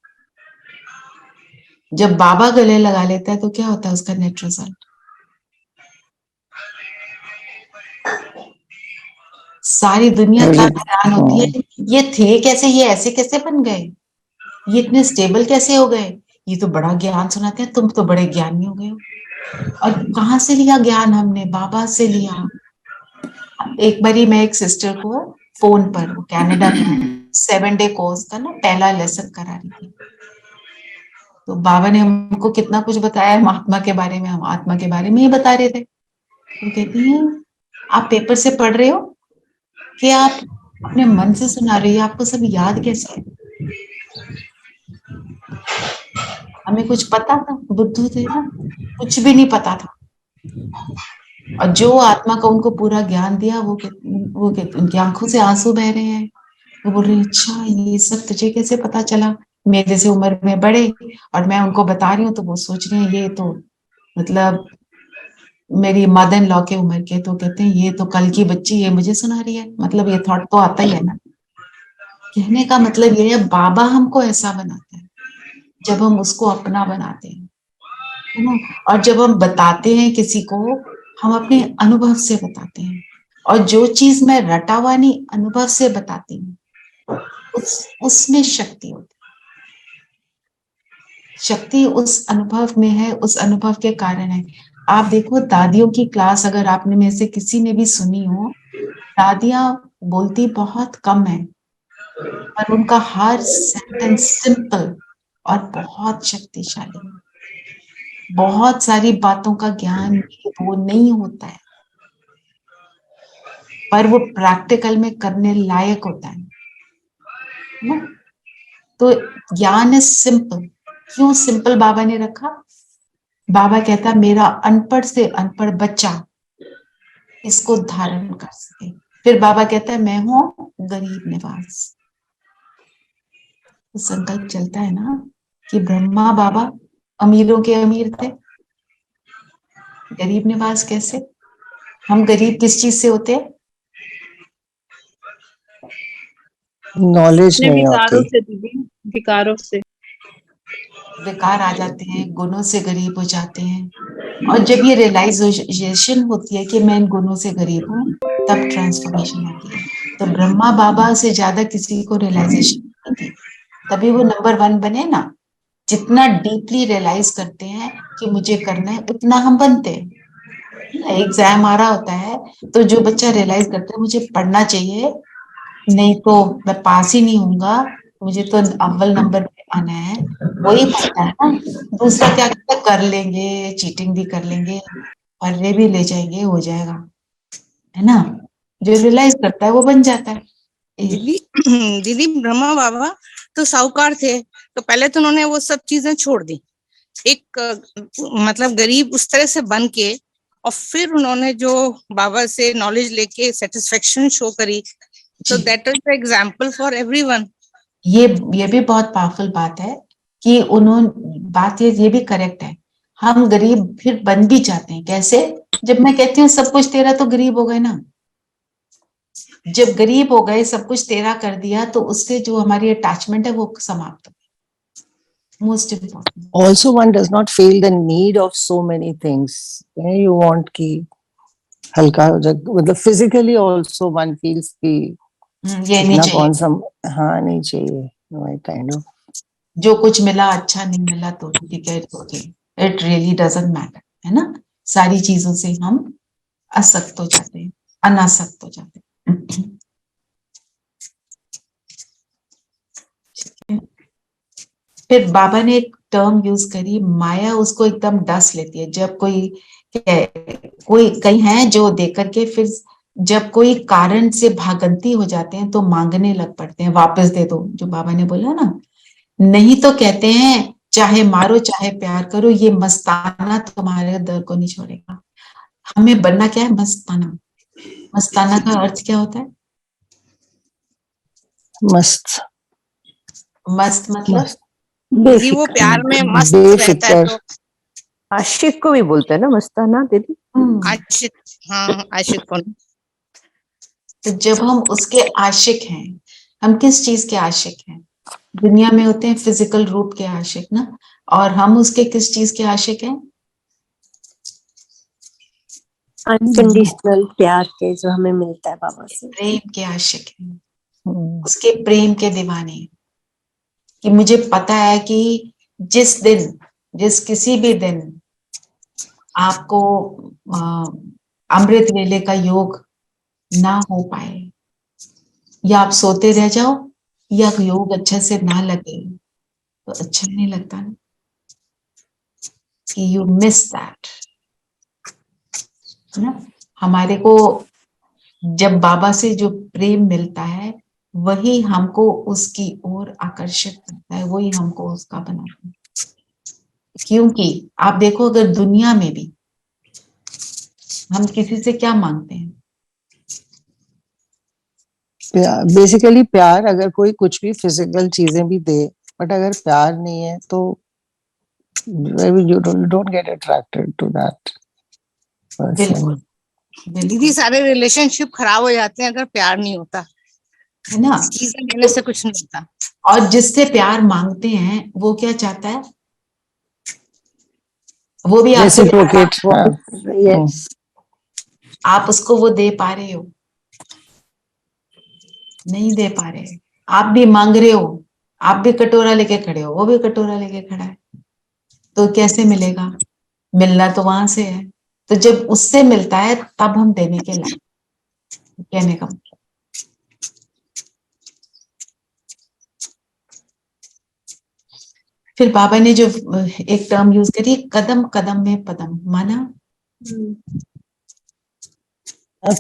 जब बाबा गले लगा लेता है तो क्या होता है उसका नेट रिजल्ट, सारी दुनिया क्या हैरान होती है, ये थे कैसे, ये ऐसे कैसे बन गए, ये इतने स्टेबल कैसे हो गए, ये तो बड़ा ज्ञान सुनाते हैं, तुम तो बड़े ज्ञानी हो गए हो। और कहाँ से लिया ज्ञान, हमने बाबा से लिया। एक बारी मैं एक सिस्टर को फोन पर, वो कनाडा में 7 डे कोर्स का ना पहला लेसन करा रही थी, तो बाबा ने हमको कितना कुछ बताया महात्मा के बारे में, हम आत्मा के बारे में ही बता रहे थे। तो कहती है आप पेपर से पढ़ रहे हो कि आप अपने मन से सुना रही है, आपको सब याद कैसे है? हमें कुछ पता था, बुद्धू थे ना, कुछ भी नहीं पता था। और जो आत्मा का उनको पूरा ज्ञान दिया, वो उनकी आंखों से आंसू बह रहे हैं। वो बोल रहे हैं अच्छा ये सब तुझे कैसे पता चला, मेरे से उम्र में बड़े, और मैं उनको बता रही हूँ तो वो सोच रहे हैं ये तो मतलब मेरी मदर इन लॉ के उम्र के, तो कहते हैं ये तो कल की बच्ची, ये मुझे सुना रही है। मतलब ये थॉट तो आता ही है ना। कहने का मतलब ये है बाबा हमको ऐसा बनाता है जब हम उसको अपना बनाते हैं, है ना। और जब हम बताते हैं किसी को, हम अपने अनुभव से बताते हैं, और जो चीज मैं रटा हुआ नहीं अनुभव से बताती हूँ, उसमें शक्ति होती है। शक्ति उस अनुभव में है, उस अनुभव के कारण है। आप देखो दादियों की क्लास अगर आपने में से किसी ने भी सुनी हो, दादियां बोलती बहुत कम है, पर उनका हर सेंटेंस सिंपल और बहुत शक्तिशाली है। बहुत सारी बातों का ज्ञान वो नहीं होता है, पर वो प्रैक्टिकल में करने लायक होता है ना। तो ज्ञान इज सिंपल। क्यों सिंपल बाबा ने रखा? बाबा कहता मेरा अनपढ़ से अनपढ़ बच्चा इसको धारण कर सके। फिर बाबा कहता है मैं हूं गरीब निवास। तो संकल्प चलता है ना कि ब्रह्मा बाबा अमीरों के अमीर थे, गरीब निवास कैसे? हम गरीब किस चीज से होते हैं? नॉलेज अपने नहीं विकारों होती। से दीदी, विकारों से। विकार आ जाते हैं, गुणों से गरीब हो जाते हैं। और जब ये रियलाइजेशन होती है कि मैं इन गुणों से गरीब हूँ, तब ट्रांसफॉर्मेशन आती है। तो ब्रह्मा बाबा से ज्यादा किसी को रियलाइजेशन नहीं थी, तभी वो नंबर 1 बने ना। जितना डीपली रियलाइज करते हैं कि मुझे करना है, उतना हम बनते हैं। एग्जाम आ रहा होता है तो जो बच्चा रियलाइज करता है मुझे पढ़ना चाहिए, नहीं तो मैं पास ही नहीं होऊंगा, मुझे तो अव्वल नंबर पे आना है, वही पढ़ता है ना। दूसरा क्या करता है, कर लेंगे, चीटिंग भी कर लेंगे, पढ़ने भी ले जाएंगे, हो जाएगा, है ना। जो रियलाइज करता है वो बन जाता है। दीदी दीदी ब्रह्मा बाबा तो साहूकार थे, तो पहले तो उन्होंने वो सब चीजें छोड़ दी, एक मतलब गरीब उस तरह से बन के, और फिर उन्होंने जो बाबा से नॉलेज लेके सेटिस्फेक्शन शो करी, तो that is the example for everyone. ये भी बहुत पावरफुल बात है कि उन्होंने बात ये भी करेक्ट है। हम गरीब फिर बन भी जाते हैं, कैसे? जब मैं कहती हूँ सब कुछ तेरा, तो गरीब हो गए ना। जब गरीब हो गए, सब कुछ तेरा कर दिया, तो उससे जो हमारी अटैचमेंट है वो समाप्त हो गई। Most important. Also, one does not feel the need of so many things. You want कि हल्का हो जाए, मतलब physically also one feels कि ये नहीं इतना चाहिए, कौन सा, हाँ नहीं चाहिए, kind of. जो कुछ मिला अच्छा, नहीं मिला तो ठीक है, इट रियली डजंट मैटर, है ना। सारी चीजों से हम असक्त हो जाते हैं, अनासक्त हो जाते हैं। फिर बाबा ने एक टर्म यूज करी, माया उसको एकदम डस लेती है। जब कोई कहीं है जो देकर के, फिर जब कोई कारण से भागंती हो जाते हैं तो मांगने लग पड़ते हैं, वापस दे दो, जो बाबा ने बोला ना। नहीं तो कहते हैं चाहे मारो चाहे प्यार करो, ये मस्ताना तुम्हारे दर को नहीं छोड़ेगा। हमें बनना क्या है? मस्ताना। मस्ताना का अर्थ क्या होता है? मस्त मस्त मतलब दीदी वो प्यार में मस्त रहता है, तो आशिक को भी बोलते हैं ना मस्ताना दीदी। आशिक, हाँ आशिक को। तो जब हम उसके आशिक हैं, हम किस चीज के आशिक हैं? दुनिया में होते हैं फिजिकल रूप के आशिक ना, और हम उसके किस चीज के आशिक हैं? अनकंडीशनल प्यार के जो हमें मिलता है बाबा से, प्रेम के आशिक हैं, उसके प्रेम के दीवाने हैं। कि मुझे पता है कि जिस किसी भी दिन आपको अमृत वेले का योग ना हो पाए, या आप सोते रह जाओ, या योग अच्छे से ना लगे, तो अच्छा नहीं लगता ना, कि यू मिस दैट, है ना। हमारे को जब बाबा से जो प्रेम मिलता है, वही हमको उसकी ओर आकर्षित करता है, वही हमको उसका बनाता है। क्योंकि आप देखो, अगर दुनिया में भी हम किसी से क्या मांगते हैं? बेसिकली प्यार, अगर कोई कुछ भी फिजिकल चीजें भी दे, बट अगर प्यार नहीं है तो you don't get attracted to that बिल्कुल, person. दीदी सारे रिलेशनशिप खराब हो जाते हैं अगर प्यार नहीं होता, है ना। चीजें देने से कुछ नहीं होता। और जिससे प्यार मांगते हैं वो क्या चाहता है? वो भी आपसे Reciprocate, यस, आप उसको वो दे पा रहे हो? नहीं दे पा रहे। आप भी मांग रहे हो, आप भी कटोरा लेके खड़े हो, वो भी कटोरा लेके खड़ा है, तो कैसे मिलेगा? मिलना तो वहां से है। तो जब उससे मिलता है तब हम देने के लायक, कहने का मतलब। फिर बाबा ने जो एक टर्म यूज करी, कदम कदम में पदम, माना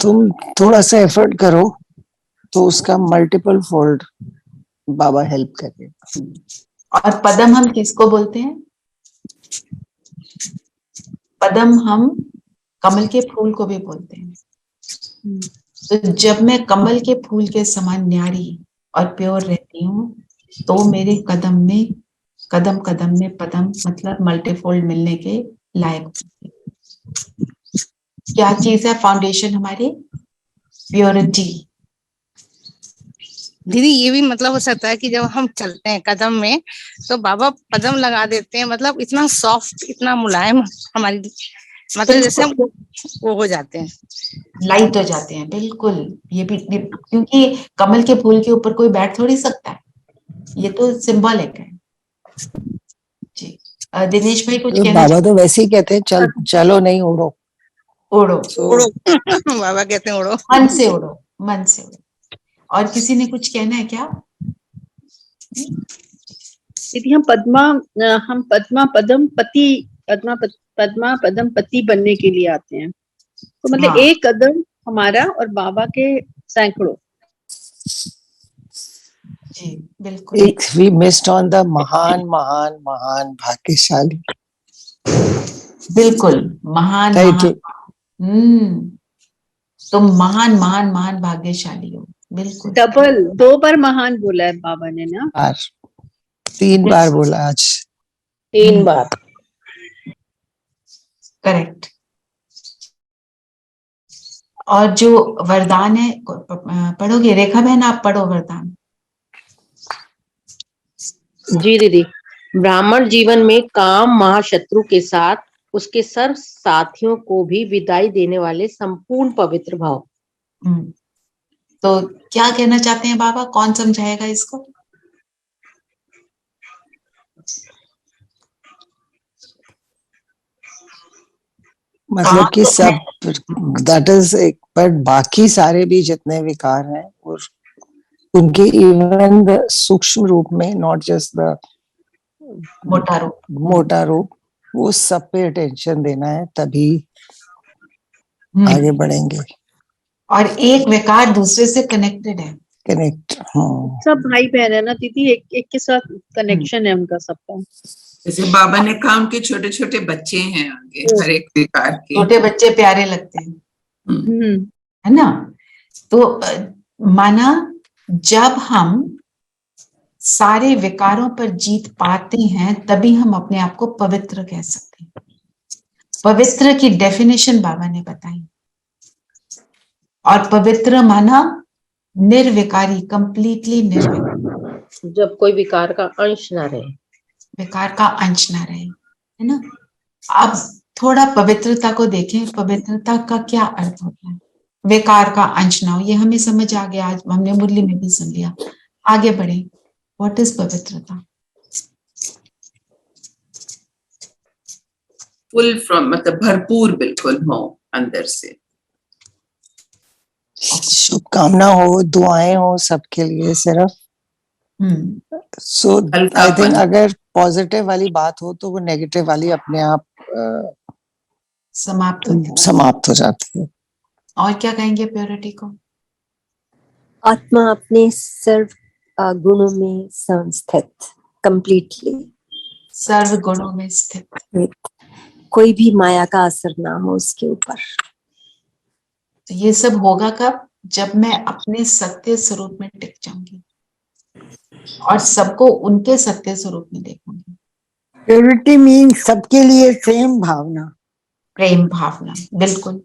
तुम थोड़ा सा एफर्ट करो तो उसका मल्टीपल फोल्ड बाबा हेल्प करेगा। और पदम हम किसको बोलते हैं? पदम हम कमल के फूल को भी बोलते हैं। तो जब मैं कमल के फूल के समान न्यारी और प्योर रहती हूँ, तो मेरे कदम में कदम कदम में पदम, मतलब मल्टीफोल्ड मिलने के लायक होते हैं। क्या चीज है फाउंडेशन हमारी? प्योरिटी। दीदी ये भी मतलब हो सकता है कि जब हम चलते हैं कदम में, तो बाबा पदम लगा देते हैं, मतलब इतना सॉफ्ट, इतना मुलायम हमारी, मतलब जैसे हम वो हो जाते हैं, लाइट हो जाते हैं। बिल्कुल, ये भी क्योंकि कमल के फूल के ऊपर कोई बैठ थोड़ी सकता है, ये तो सिंबॉलिक है जी। दिनेश भाई कुछ कहना बाबा तो वैसे ही कहते हैं, चलो नहीं उड़ो, उड़ो उड़ो। बाबा कहते हैं उड़ो, मन से उड़ो, मन से उड़ो। और किसी ने कुछ कहना है क्या? यदि हम पद्मा पदम पति, पद्मा पदम पति बनने के लिए आते हैं, तो मतलब हाँ। एक कदम हमारा और बाबा के सैकड़ों। जी बिल्कुल, we missed on the महान महान महान भाग्यशाली। बिल्कुल महान महान, तुम महान महान महान भाग्यशाली हो। बिल्कुल, डबल 2 बार महान बोला है बाबा ने ना, 3 बार बोला आज, 3 बार। करेक्ट। और जो वरदान है, पढ़ोगे रेखा बहन? आप पढ़ो वरदान। जी दीदी। ब्राह्मण जीवन में काम महाशत्रु के साथ उसके सर्व साथियों को भी विदाई देने वाले संपूर्ण पवित्र भाव। तो क्या कहना चाहते हैं बाबा? कौन समझाएगा इसको? मतलब कि सब दैट इज एक, पर बाकी सारे भी जितने विकार हैं और उनके इवन द सूक्ष्म रूप में, नॉट जस्ट द मोटा रूप, वो सब पे अटेंशन देना है, तभी आगे बढ़ेंगे। और एक विकार दूसरे से कनेक्टेड है, कनेक्ट। सब भाई बहन है ना दीदी, एक के साथ कनेक्शन है उनका सबका। जैसे बाबा ने कहा उनके छोटे छोटे बच्चे हैं आगे, हर एक विकार के छोटे बच्चे प्यारे लगते हैं, है ना। तो माना जब हम सारे विकारों पर जीत पाते हैं, तभी हम अपने आप को पवित्र कह सकते हैं। पवित्र की डेफिनेशन बाबा ने बताई, और पवित्र माना निर्विकारी, कंप्लीटली निर्विकारी, जब कोई विकार का अंश ना रहे। विकार का अंश ना रहे, है ना। अब थोड़ा पवित्रता को देखें, पवित्रता का क्या अर्थ होता है। विकार का अंश ना हो, ये हमें समझ आ गया, आज हमने मुरली में भी सुन लिया। आगे बढ़े, व्हाट इज पवित्रता? फुल फ्रॉम, मतलब भरपूर बिल्कुल हो अंदर से। शुभकामना हो, दुआएं हो सबके लिए सिर्फ। सो आई थिंक अगर पॉजिटिव वाली बात हो तो वो नेगेटिव वाली अपने आप समाप्त हो जाती है। और क्या कहेंगे प्योरिटी को? आत्मा अपने सर्व गुणों में संस्थित, कंप्लीटली सर्व गुणों में स्थित, कोई भी माया का असर ना हो उसके ऊपर। तो ये सब होगा कब? जब मैं अपने सत्य स्वरूप में टिक जाऊंगी और सबको उनके सत्य स्वरूप में देखूंगी। प्योरिटी मीन्स सबके लिए प्रेम भावना, प्रेम भावना, बिल्कुल।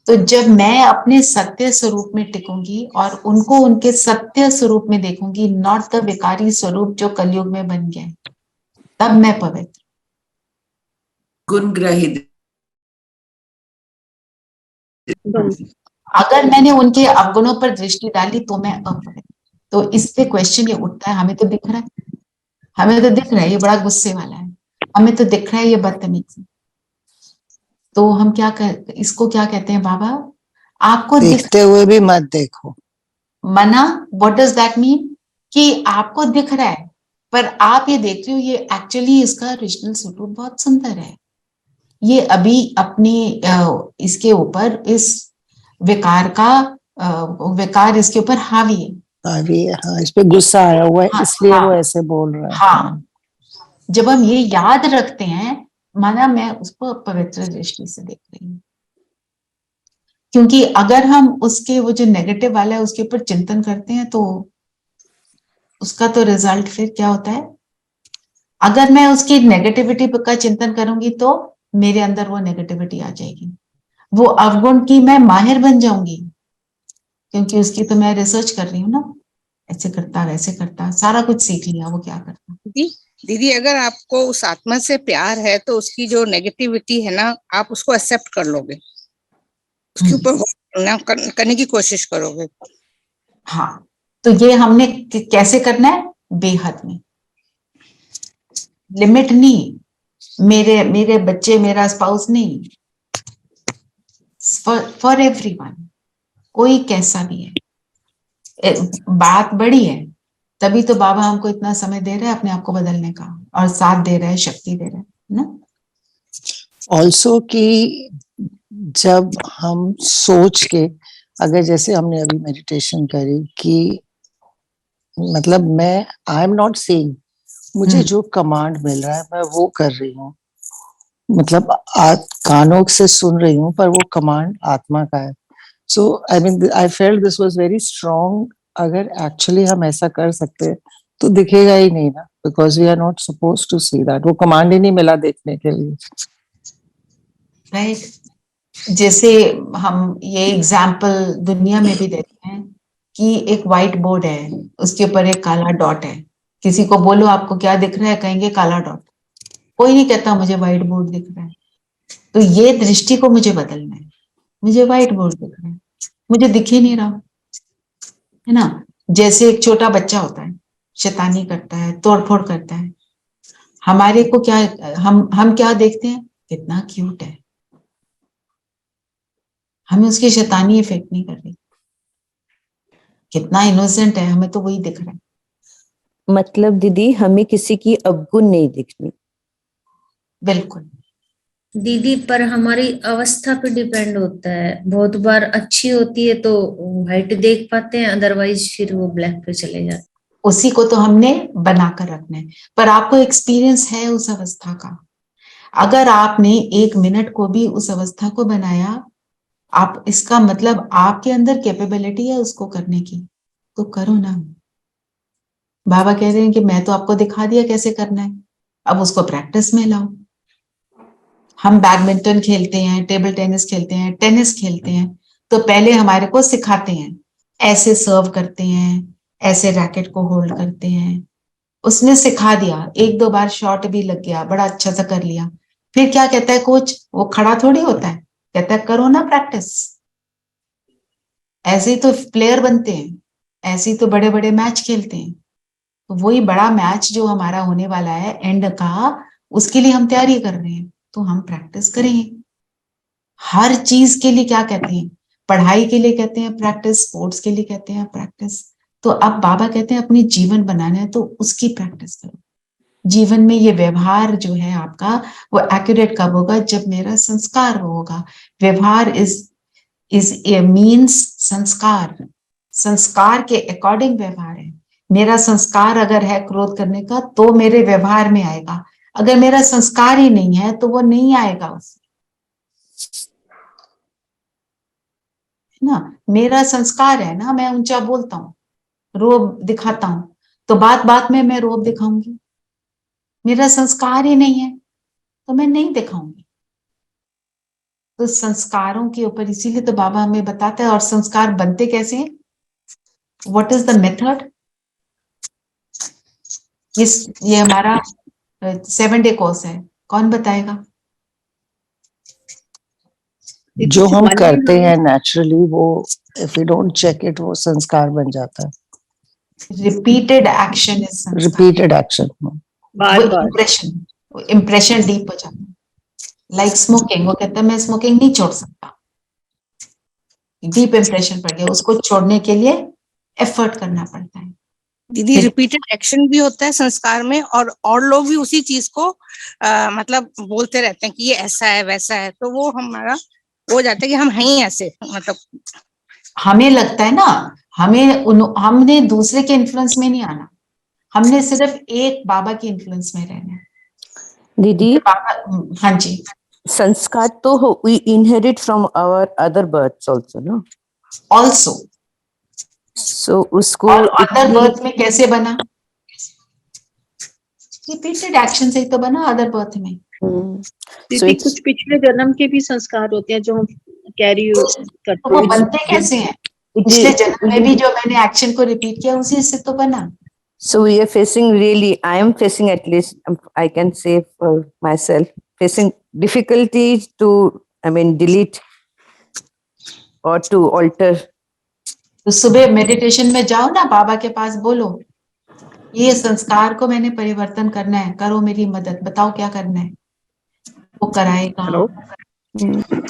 तो जब मैं अपने सत्य स्वरूप में टिकूंगी और उनको उनके सत्य स्वरूप में देखूंगी, नॉट द विकारी स्वरूप जो कलयुग में बन गया, तब मैं पवित्र, गुणग्रहित। अगर मैंने उनके अवगुणों पर दृष्टि डाली तो मैं अपवित्र। तो इस पे क्वेश्चन ये उठता है, हमें तो दिख रहा है, हमें तो दिख रहा है ये बड़ा गुस्से वाला है, हमें तो दिख रहा है ये बदतमीज है, तो हम क्या कर, इसको क्या कहते हैं बाबा? आपको देखते हुए भी मत देखो। मना, व्हाट डज दैट मीन? कि आपको दिख रहा है पर आप ये देख रहे हो, ये एक्चुअली इसका ओरिजिनल स्वरूप बहुत सुंदर है, ये अभी अपने इसके ऊपर, इस विकार का विकार इसके ऊपर हावी है, हाँ, इस पे गुस्सा आया हुआ है, हाँ, इसलिए हाँ, वो ऐसे बोल रहा है। हाँ, जब हम ये याद रखते हैं, माना मैं उसको पवित्र दृष्टि से देख रही हूँ, क्योंकि अगर हम उसके वो जो नेगेटिव वाला है उसके ऊपर चिंतन करते हैं तो उसका तो रिजल्ट फिर क्या होता है? अगर मैं उसकी नेगेटिविटी का चिंतन करूंगी तो मेरे अंदर वो नेगेटिविटी आ जाएगी, वो अवगुण की मैं माहिर बन जाऊंगी, क्योंकि उसकी तो मैं रिसर्च कर रही हूँ ना, ऐसे करता वैसे करता, सारा कुछ सीख लिया वो क्या करता। दीदी अगर आपको उस आत्मा से प्यार है तो उसकी जो नेगेटिविटी है ना, आप उसको एक्सेप्ट कर लोगे, उसके ऊपर ना करने की कोशिश करोगे। हाँ, तो ये हमने कैसे करना है? बेहद में, लिमिट नहीं, मेरे बच्चे, मेरा स्पाउस नहीं, फॉर एवरीवन, कोई कैसा भी है। बात बड़ी है, तभी तो बाबा हमको इतना समय दे रहा है अपने आप को बदलने का, और साथ दे रहा है, शक्ति दे रहा है ना। ऑल्सो कि जब हम सोच के, अगर जैसे हमने अभी मेडिटेशन करी कि मतलब मैं, आई एम नॉट सेइंग, मुझे जो कमांड मिल रहा है मैं वो कर रही हूँ, मतलब कानों से सुन रही हूँ पर वो कमांड आत्मा का है। So I mean I felt this was very strong. अगर एक्चुअली हम ऐसा कर सकते तो दिखेगा ही नहीं ना, because we are not suppose to see that, वो कमांड ही नहीं मिला देखने के लिए। राइट, जैसे हम ये एग्जाम्पल दुनिया में भी देखते हैं कि एक व्हाइट बोर्ड है, उसके ऊपर एक काला डॉट है, किसी को बोलो आपको क्या दिख रहा है, कहेंगे काला डॉट, कोई नहीं कहता मुझे व्हाइट बोर्ड दिख रहा है। तो ये दृष्टि को मुझे बदलना है, मुझे व्हाइट बोर्ड दिख रहा है, मुझे दिख ही नहीं रहा, है ना। जैसे एक छोटा बच्चा होता है, शैतानी करता है, तोड़फोड़ करता है, हमारे को क्या, हम क्या देखते हैं, कितना क्यूट है, हमें उसकी शैतानी इफेक्ट नहीं कर रही, कितना इनोसेंट है, हमें तो वही दिख रहा है। मतलब दीदी हमें किसी की अवगुण नहीं दिखनी। बिल्कुल दीदी, पर हमारी अवस्था पे डिपेंड होता है, बहुत बार अच्छी होती है तो व्हाइट देख पाते हैं, अदरवाइज फिर वो ब्लैक पे चले जाते हैं। उसी को तो हमने बनाकर रखना है, पर आपको एक्सपीरियंस है उस अवस्था का, अगर आपने 1 मिनट को भी उस अवस्था को बनाया, आप, इसका मतलब आपके अंदर कैपेबिलिटी है उसको करने की, तो करो ना। बाबा कह रहे हैं कि मैं तो आपको दिखा दिया कैसे करना है, अब उसको प्रैक्टिस में लाओ। हम बैडमिंटन खेलते हैं, टेबल टेनिस खेलते हैं, टेनिस खेलते हैं, तो पहले हमारे को सिखाते हैं, ऐसे सर्व करते हैं, ऐसे रैकेट को होल्ड करते हैं। उसने सिखा दिया, 1-2 बार शॉट भी लग गया, बड़ा अच्छा सा कर लिया। फिर क्या कहता है कोच, वो खड़ा थोड़ी होता है, कहता है करो ना प्रैक्टिस। ऐसे ही तो प्लेयर बनते हैं, ऐसे ही तो बड़े बड़े मैच खेलते हैं। तो वही बड़ा मैच जो हमारा होने वाला है एंड का, उसके लिए हम तैयारी कर रहे हैं, तो हम प्रैक्टिस करेंगे। हर चीज के लिए क्या कहते हैं, पढ़ाई के लिए कहते हैं प्रैक्टिस, स्पोर्ट्स के लिए कहते हैं प्रैक्टिस। तो अब बाबा कहते हैं अपनी जीवन बनाना है तो उसकी प्रैक्टिस करो। जीवन में ये व्यवहार जो है आपका, वो एक्यूरेट कब होगा, जब मेरा संस्कार होगा। व्यवहार इज मीन्स संस्कार, संस्कार के अकॉर्डिंग व्यवहार है। मेरा संस्कार अगर है क्रोध करने का तो मेरे व्यवहार में आएगा, अगर मेरा संस्कार ही नहीं है तो वो नहीं आएगा उसमें, है ना। मेरा संस्कार है ना, मैं ऊंचा बोलता हूँ, रोब दिखाता हूं, तो बात बात में मैं रोब दिखाऊंगी। मेरा संस्कार ही नहीं है तो मैं नहीं दिखाऊंगी। तो संस्कारों के ऊपर इसीलिए तो बाबा हमें बताता है। और संस्कार बनते कैसे हैं, व्हाट इज द मेथड। ये हमारा 7 डे कोर्स है, कौन बताएगा। जो हम करते हैं नेचुरली, वो if you don't check it, वो संस्कार बन जाता है। Repeated action is sanskar. Repeated action, impression deep हो जाता है। लाइक स्मोकिंग, वो कहता है मैं स्मोकिंग नहीं छोड़ सकता, डीप इम्प्रेशन पड़ गया, उसको छोड़ने के लिए एफर्ट करना पड़ता है। दीदी रिपीटेड एक्शन भी होता है संस्कार में, और लोग भी उसी चीज को मतलब बोलते रहते हैं कि ये ऐसा है वैसा है, तो वो हमारा हो जाता है कि हम हैं ही ऐसे। मतलब हमें लगता है ना, हमने दूसरे के इन्फ्लुएंस में नहीं आना, हमने सिर्फ एक बाबा के इन्फ्लुएंस में रहना है। दीदी, हाँ जी, संस्कार तो we inherit from our other births also, no? Also. So उसको और अदर बर्थ में कैसे बना, रिपीटेड एक्शन से ही तो बना अदर बर्थ में। दीदी कुछ पिछले जन्म के भी संस्कार होते हैं जो हम कैरी करते हैं। वो बनते कैसे हैं, पिछले जन्म में भी जो मैंने एक्शन को रिपीट किया उसी से तो बना। So we are facing, really, I am facing, at least I can say for myself, facing difficulties to, delete or to alter. तो सुबह मेडिटेशन में जाओ ना, बाबा के पास बोलो, ये संस्कार को मैंने परिवर्तन करना है, करो मेरी मदद, बताओ क्या करना है, वो कराएगा। हेलो,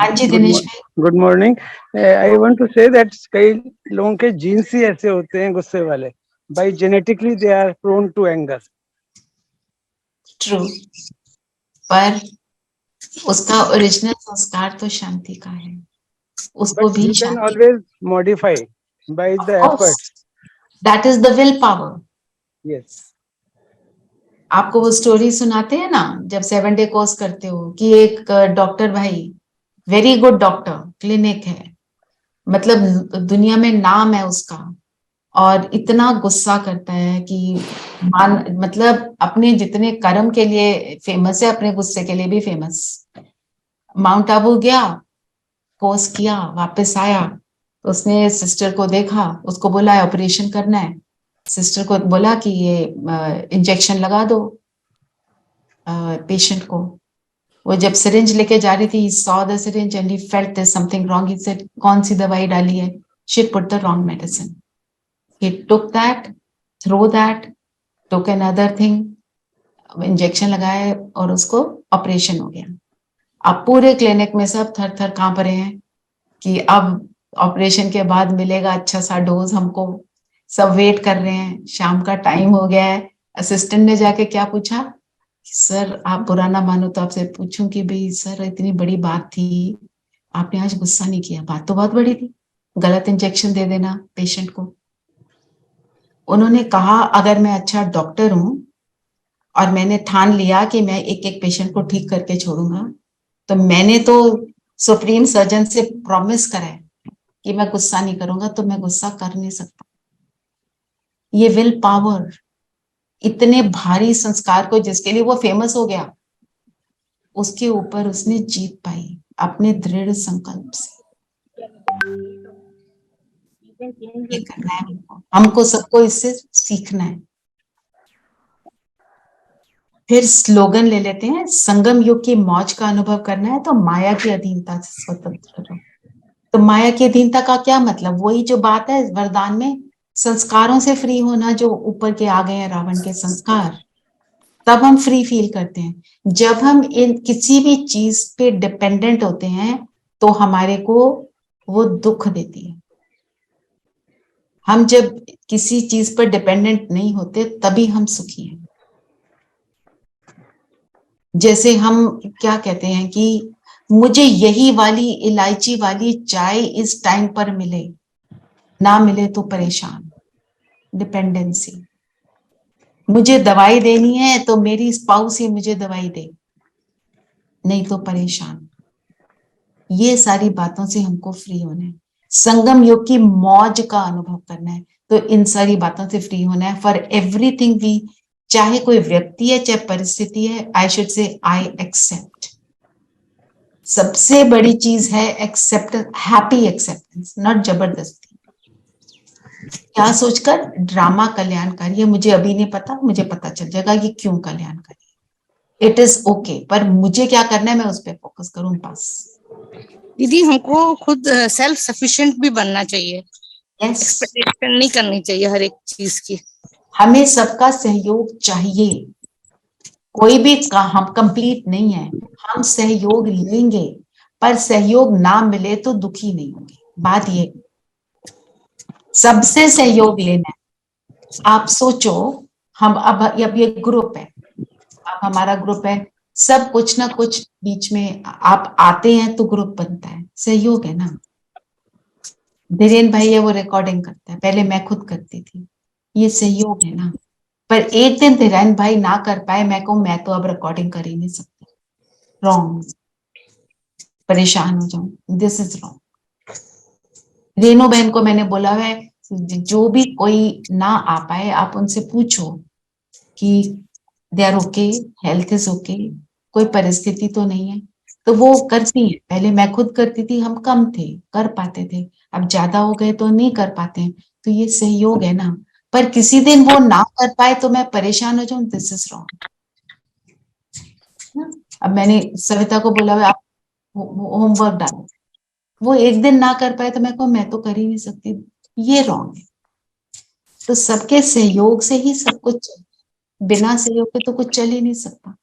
हाँ जी दिनेश भाई, good morning. I want to say that कई लोगों के जीन्स ही ऐसे होते हैं गुस्से वाले, by genetically they are prone to anger. True, पर उसका ओरिजिनल संस्कार तो शांति का है, उसको बट भी you can Shanti. Always modify by the effort, that is the will power. Yes. आपको वो स्टोरी सुनाते हैं ना जब 7 डे कोर्स करते हो, कि एक डॉक्टर भाई, वेरी गुड डॉक्टर, क्लिनिक है, मतलब दुनिया में नाम है उसका, और इतना गुस्सा करता है कि मतलब अपने जितने कर्म के लिए फेमस है, अपने गुस्से के लिए भी फेमस। माउंट आबू गया, कोर्स किया, वापस आया तो उसने सिस्टर को देखा, उसको बोला है ऑपरेशन करना है। सिस्टर को बोला कि ये इंजेक्शन लगा दो पेशेंट को। वो जब सिरिंज लेके जा रही थी, saw the syringe and he felt there's something wrong. He said, कौन सी दवाई डाली है? She put the wrong medicine. He took that, threw that, took another thing, injection लगाया और उसको ऑपरेशन हो गया। अब पूरे क्लिनिक में सब थर थर कांप रहे हैं कि अब ऑपरेशन के बाद मिलेगा अच्छा सा डोज हमको। सब वेट कर रहे हैं, शाम का टाइम हो गया है। असिस्टेंट ने जाके क्या पूछा, सर आप बुरा ना मानो तो आपसे पूछूं कि भाई सर इतनी बड़ी बात थी, आपने आज गुस्सा नहीं किया, बात तो बहुत बड़ी थी, गलत इंजेक्शन दे देना पेशेंट को। उन्होंने कहा अगर मैं अच्छा डॉक्टर हूं और मैंने ठान लिया कि मैं एक एक पेशेंट को ठीक करके छोड़ूंगा, तो मैंने तो सुप्रीम सर्जन से प्रॉमिस करा है कि मैं गुस्सा नहीं करूंगा, तो मैं गुस्सा कर नहीं सकता। ये विल पावर, इतने भारी संस्कार को जिसके लिए वो फेमस हो गया, उसके ऊपर उसने जीत पाई अपने दृढ़ संकल्प से। ये करना है हमको सबको इससे सीखना है। फिर स्लोगन ले लेते हैं, संगम युग की मौज का अनुभव करना है तो माया की अधीनता से स्वतंत्र रहो। तो माया की अधीनता का क्या मतलब? वही जो बात है वरदान में, संस्कारों से फ्री होना, जो ऊपर के आ गए हैं रावण के संस्कार, तब हम फ्री फील करते हैं। जब हम इन किसी भी चीज पे डिपेंडेंट होते हैं तो हमारे को वो दुख देती है। हम जब किसी चीज पर डिपेंडेंट नहीं होते तभी हम सुखी हैं। जैसे हम क्या कहते हैं कि मुझे यही वाली इलायची वाली चाय इस टाइम पर मिले, ना मिले तो परेशान, डिपेंडेंसी। मुझे दवाई देनी है तो मेरी स्पाउस ही मुझे दवाई दे, नहीं तो परेशान। ये सारी बातों से हमको फ्री होना है। संगम युग की मौज का अनुभव करना है तो इन सारी बातों से फ्री होना है। फॉर एवरीथिंग वी, चाहे कोई व्यक्ति है चाहे परिस्थिति है, I should say I accept. सबसे बड़ी चीज है एक्सेप्ट, हैप्पी एक्सेप्टेंस, नॉट जबरदस्ती। क्या सोचकर ड्रामा कल्याणकारी है, मुझे अभी नहीं पता, मुझे पता चल जाएगा कि क्यों कल्याणकारी। इट इज ओके, पर मुझे क्या करना है मैं उस पर फोकस करूं बस। दीदी हमको खुद सेल्फ सफिशिएंट भी बनना चाहिए, एक्सपेक्टेशन नहीं करनी चाहिए हर एक चीज की। हमें सबका सहयोग चाहिए, कोई भी हम कंप्लीट नहीं है, हम सहयोग लेंगे, पर सहयोग ना मिले तो दुखी नहीं होंगे। बात ये, सबसे सहयोग लेना है। आप सोचो, हम अब ये ग्रुप है, अब हमारा ग्रुप है, सब कुछ ना कुछ बीच में आप आते हैं तो ग्रुप बनता है, सहयोग है ना। धीरेन भाई है वो रिकॉर्डिंग करता है, पहले मैं खुद करती थी, ये सहयोग है ना। पर एक दिन धीरेन भाई ना कर पाए, मैं कहूं मैं तो अब रिकॉर्डिंग कर ही नहीं सकती, रॉन्ग, परेशान हो जाऊं, दिस इज रॉन्ग। रेनू बहन को मैंने बोला है जो भी कोई ना आ पाए आप उनसे पूछो कि they are okay, health is okay, कोई परिस्थिति तो नहीं है, तो वो करती है। पहले मैं खुद करती थी, हम कम थे, कर पाते थे, अब ज्यादा हो गए तो नहीं कर पाते हैं, तो ये सहयोग है ना। पर किसी दिन वो ना कर पाए तो मैं परेशान हो जाऊं, दिस इज रॉन्ग। अब मैंने सविता को बोला हुआ आप होमवर्क डालो, वो एक दिन ना कर पाए तो मैं कहूँ मैं तो कर ही नहीं सकती, ये रॉन्ग है। तो सबके सहयोग से ही सब कुछ, बिना सहयोग के तो कुछ चल ही नहीं सकता।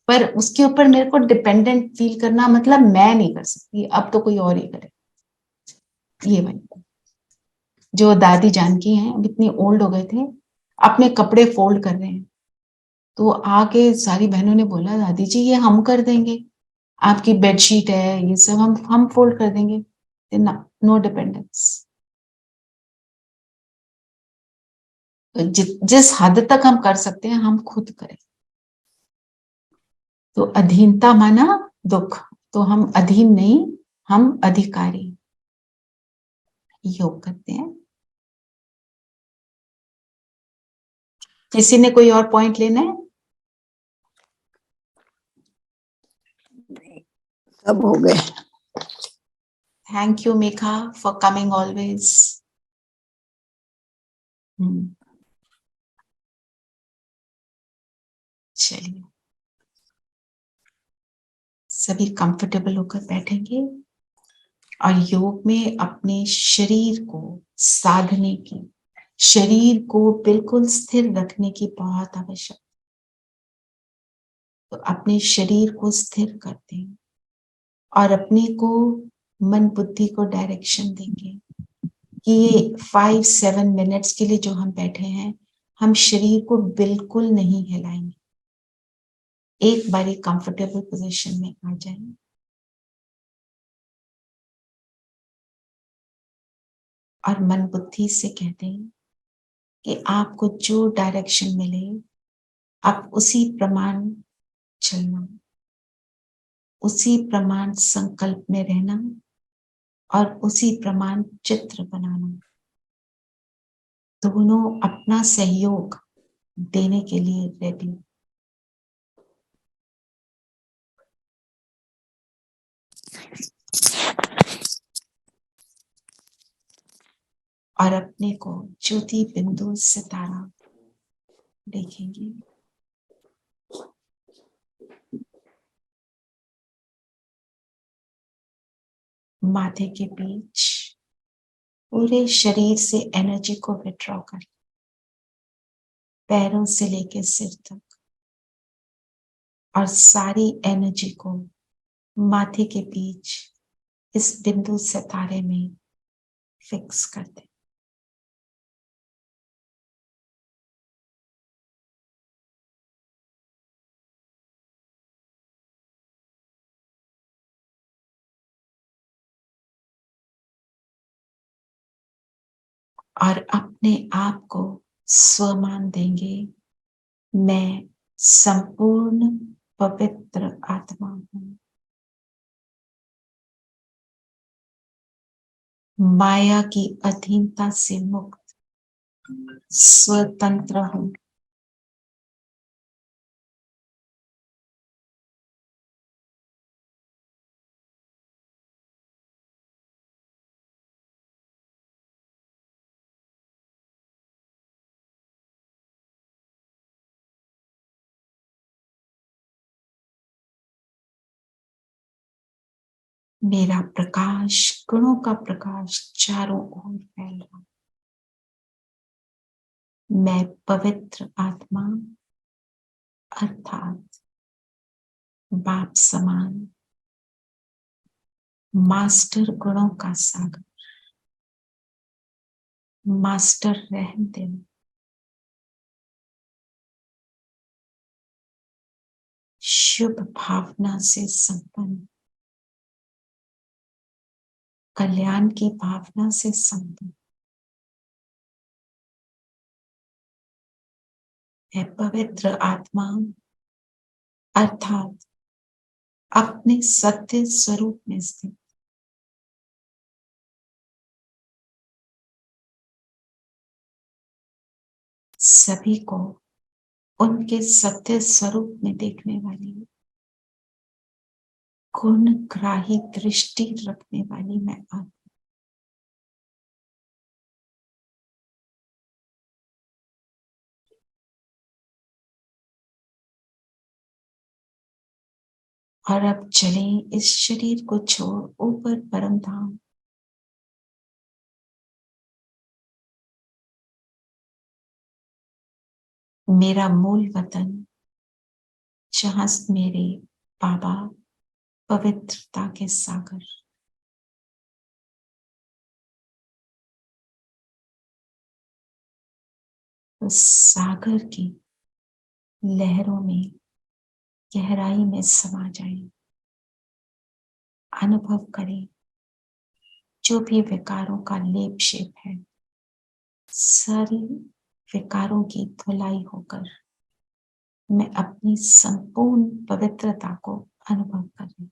पर उसके ऊपर मेरे को डिपेंडेंट फील करना मतलब मैं नहीं कर सकती, अब तो कोई और ही करे। ये भाई जो दादी जानकी हैं, अब इतनी ओल्ड हो गए थे, अपने कपड़े फोल्ड कर रहे हैं, तो आके सारी बहनों ने बोला दादी जी ये हम कर देंगे, आपकी बेडशीट है ये सब हम फोल्ड कर देंगे, नो डिपेंडेंस। जिस हद तक हम कर सकते हैं हम खुद करें। तो अधीनता माना दुख, तो हम अधीन नहीं, हम अधिकारी। योग करते हैं। किसी ने कोई और पॉइंट लेना है? सब हो गए। Thank you Megha for coming always. चलिए सभी कंफर्टेबल होकर बैठेंगे और योग में अपने शरीर को साधने की, शरीर को बिल्कुल स्थिर रखने की बहुत आवश्यकता। तो अपने शरीर को स्थिर करते हैं और अपने को मन बुद्धि को डायरेक्शन देंगे कि ये 5-7 मिनट्स के लिए जो हम बैठे हैं, हम शरीर को बिल्कुल नहीं हिलाएंगे। एक बारी कंफर्टेबल पोजीशन में आ जाएं और मन बुद्धि से कहते हैं कि आपको जो डायरेक्शन मिले आप उसी प्रमाण चलना, उसी प्रमाण संकल्प में रहना और उसी प्रमाण चित्र बनाना। दोनों अपना सहयोग देने के लिए रेडी। और अपने को ज्योति बिंदु सितारा देखेंगे। माथे के बीच पूरे शरीर से एनर्जी को विड्रॉ कर, पैरों से लेके सिर तक, और सारी एनर्जी को माथे के बीच इस बिंदु सितारे में फिक्स कर दे। और अपने आप को स्वमान देंगे, मैं संपूर्ण पवित्र आत्मा हूं, माया की अधीनता से मुक्त स्वतंत्र हूं। मेरा प्रकाश, गुणों का प्रकाश चारों ओर फैल रहा। मैं पवित्र आत्मा अर्थात बाप समान मास्टर गुणों का सागर, मास्टर रहम दिल, शुभ भावना से संपन्न, कल्याण की भावना से संपन्न, मैं पवित्र आत्मा अर्थात अपने सत्य स्वरूप में स्थित सभी को उनके सत्य स्वरूप में देखने वाली, गुणग्राही दृष्टि रखने वाली मैं आत्मा। और अब चलें इस शरीर को छोड़ ऊपर परम धाम, मेरा मूल वतन, जहां मेरे बाबा पवित्रता के सागर, उस सागर की लहरों में गहराई में समा जाए। अनुभव करें जो भी विकारों का लेप शेप है, सारी विकारों की धुलाई होकर मैं अपनी संपूर्ण पवित्रता को अनुभव करें।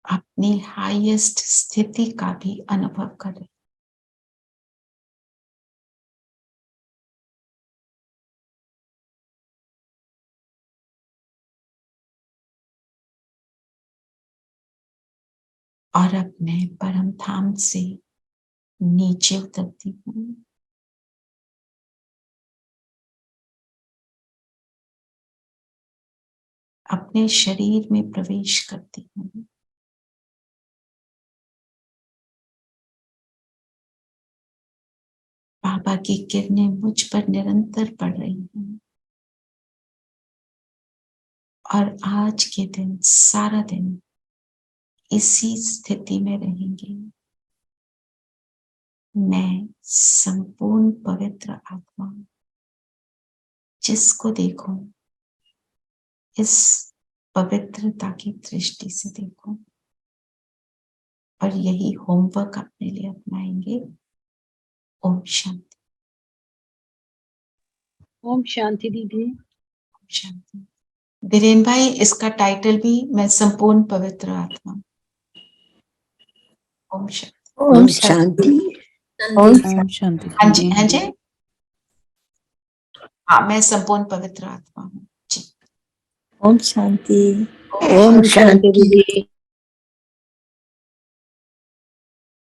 अपनी हाईएस्ट स्थिति का भी अनुभव करें। और अब मैं परम धाम से नीचे उतरती हूँ। अपने शरीर में प्रवेश करती हूँ। बाबा की किरणें मुझ पर निरंतर पड़ रही हैं और आज के दिन सारा दिन इसी स्थिति में रहेंगे। मैं संपूर्ण पवित्र आत्मा, जिसको देखो इस पवित्रता की दृष्टि से देखो, और यही होमवर्क अपने लिए अपनाएंगे। ओम शांति। ओम शांति दीदी। ओम शांति। धीरेन भाई, इसका टाइटल भी मैं संपूर्ण पवित्र आत्मा। ओम शांति। ओम शांति। ओम शांति। हाँ जी, हाँ जी, हाँ, मैं संपूर्ण पवित्र आत्मा हूँ जी। ओम शांति। ओम शांति दीदी।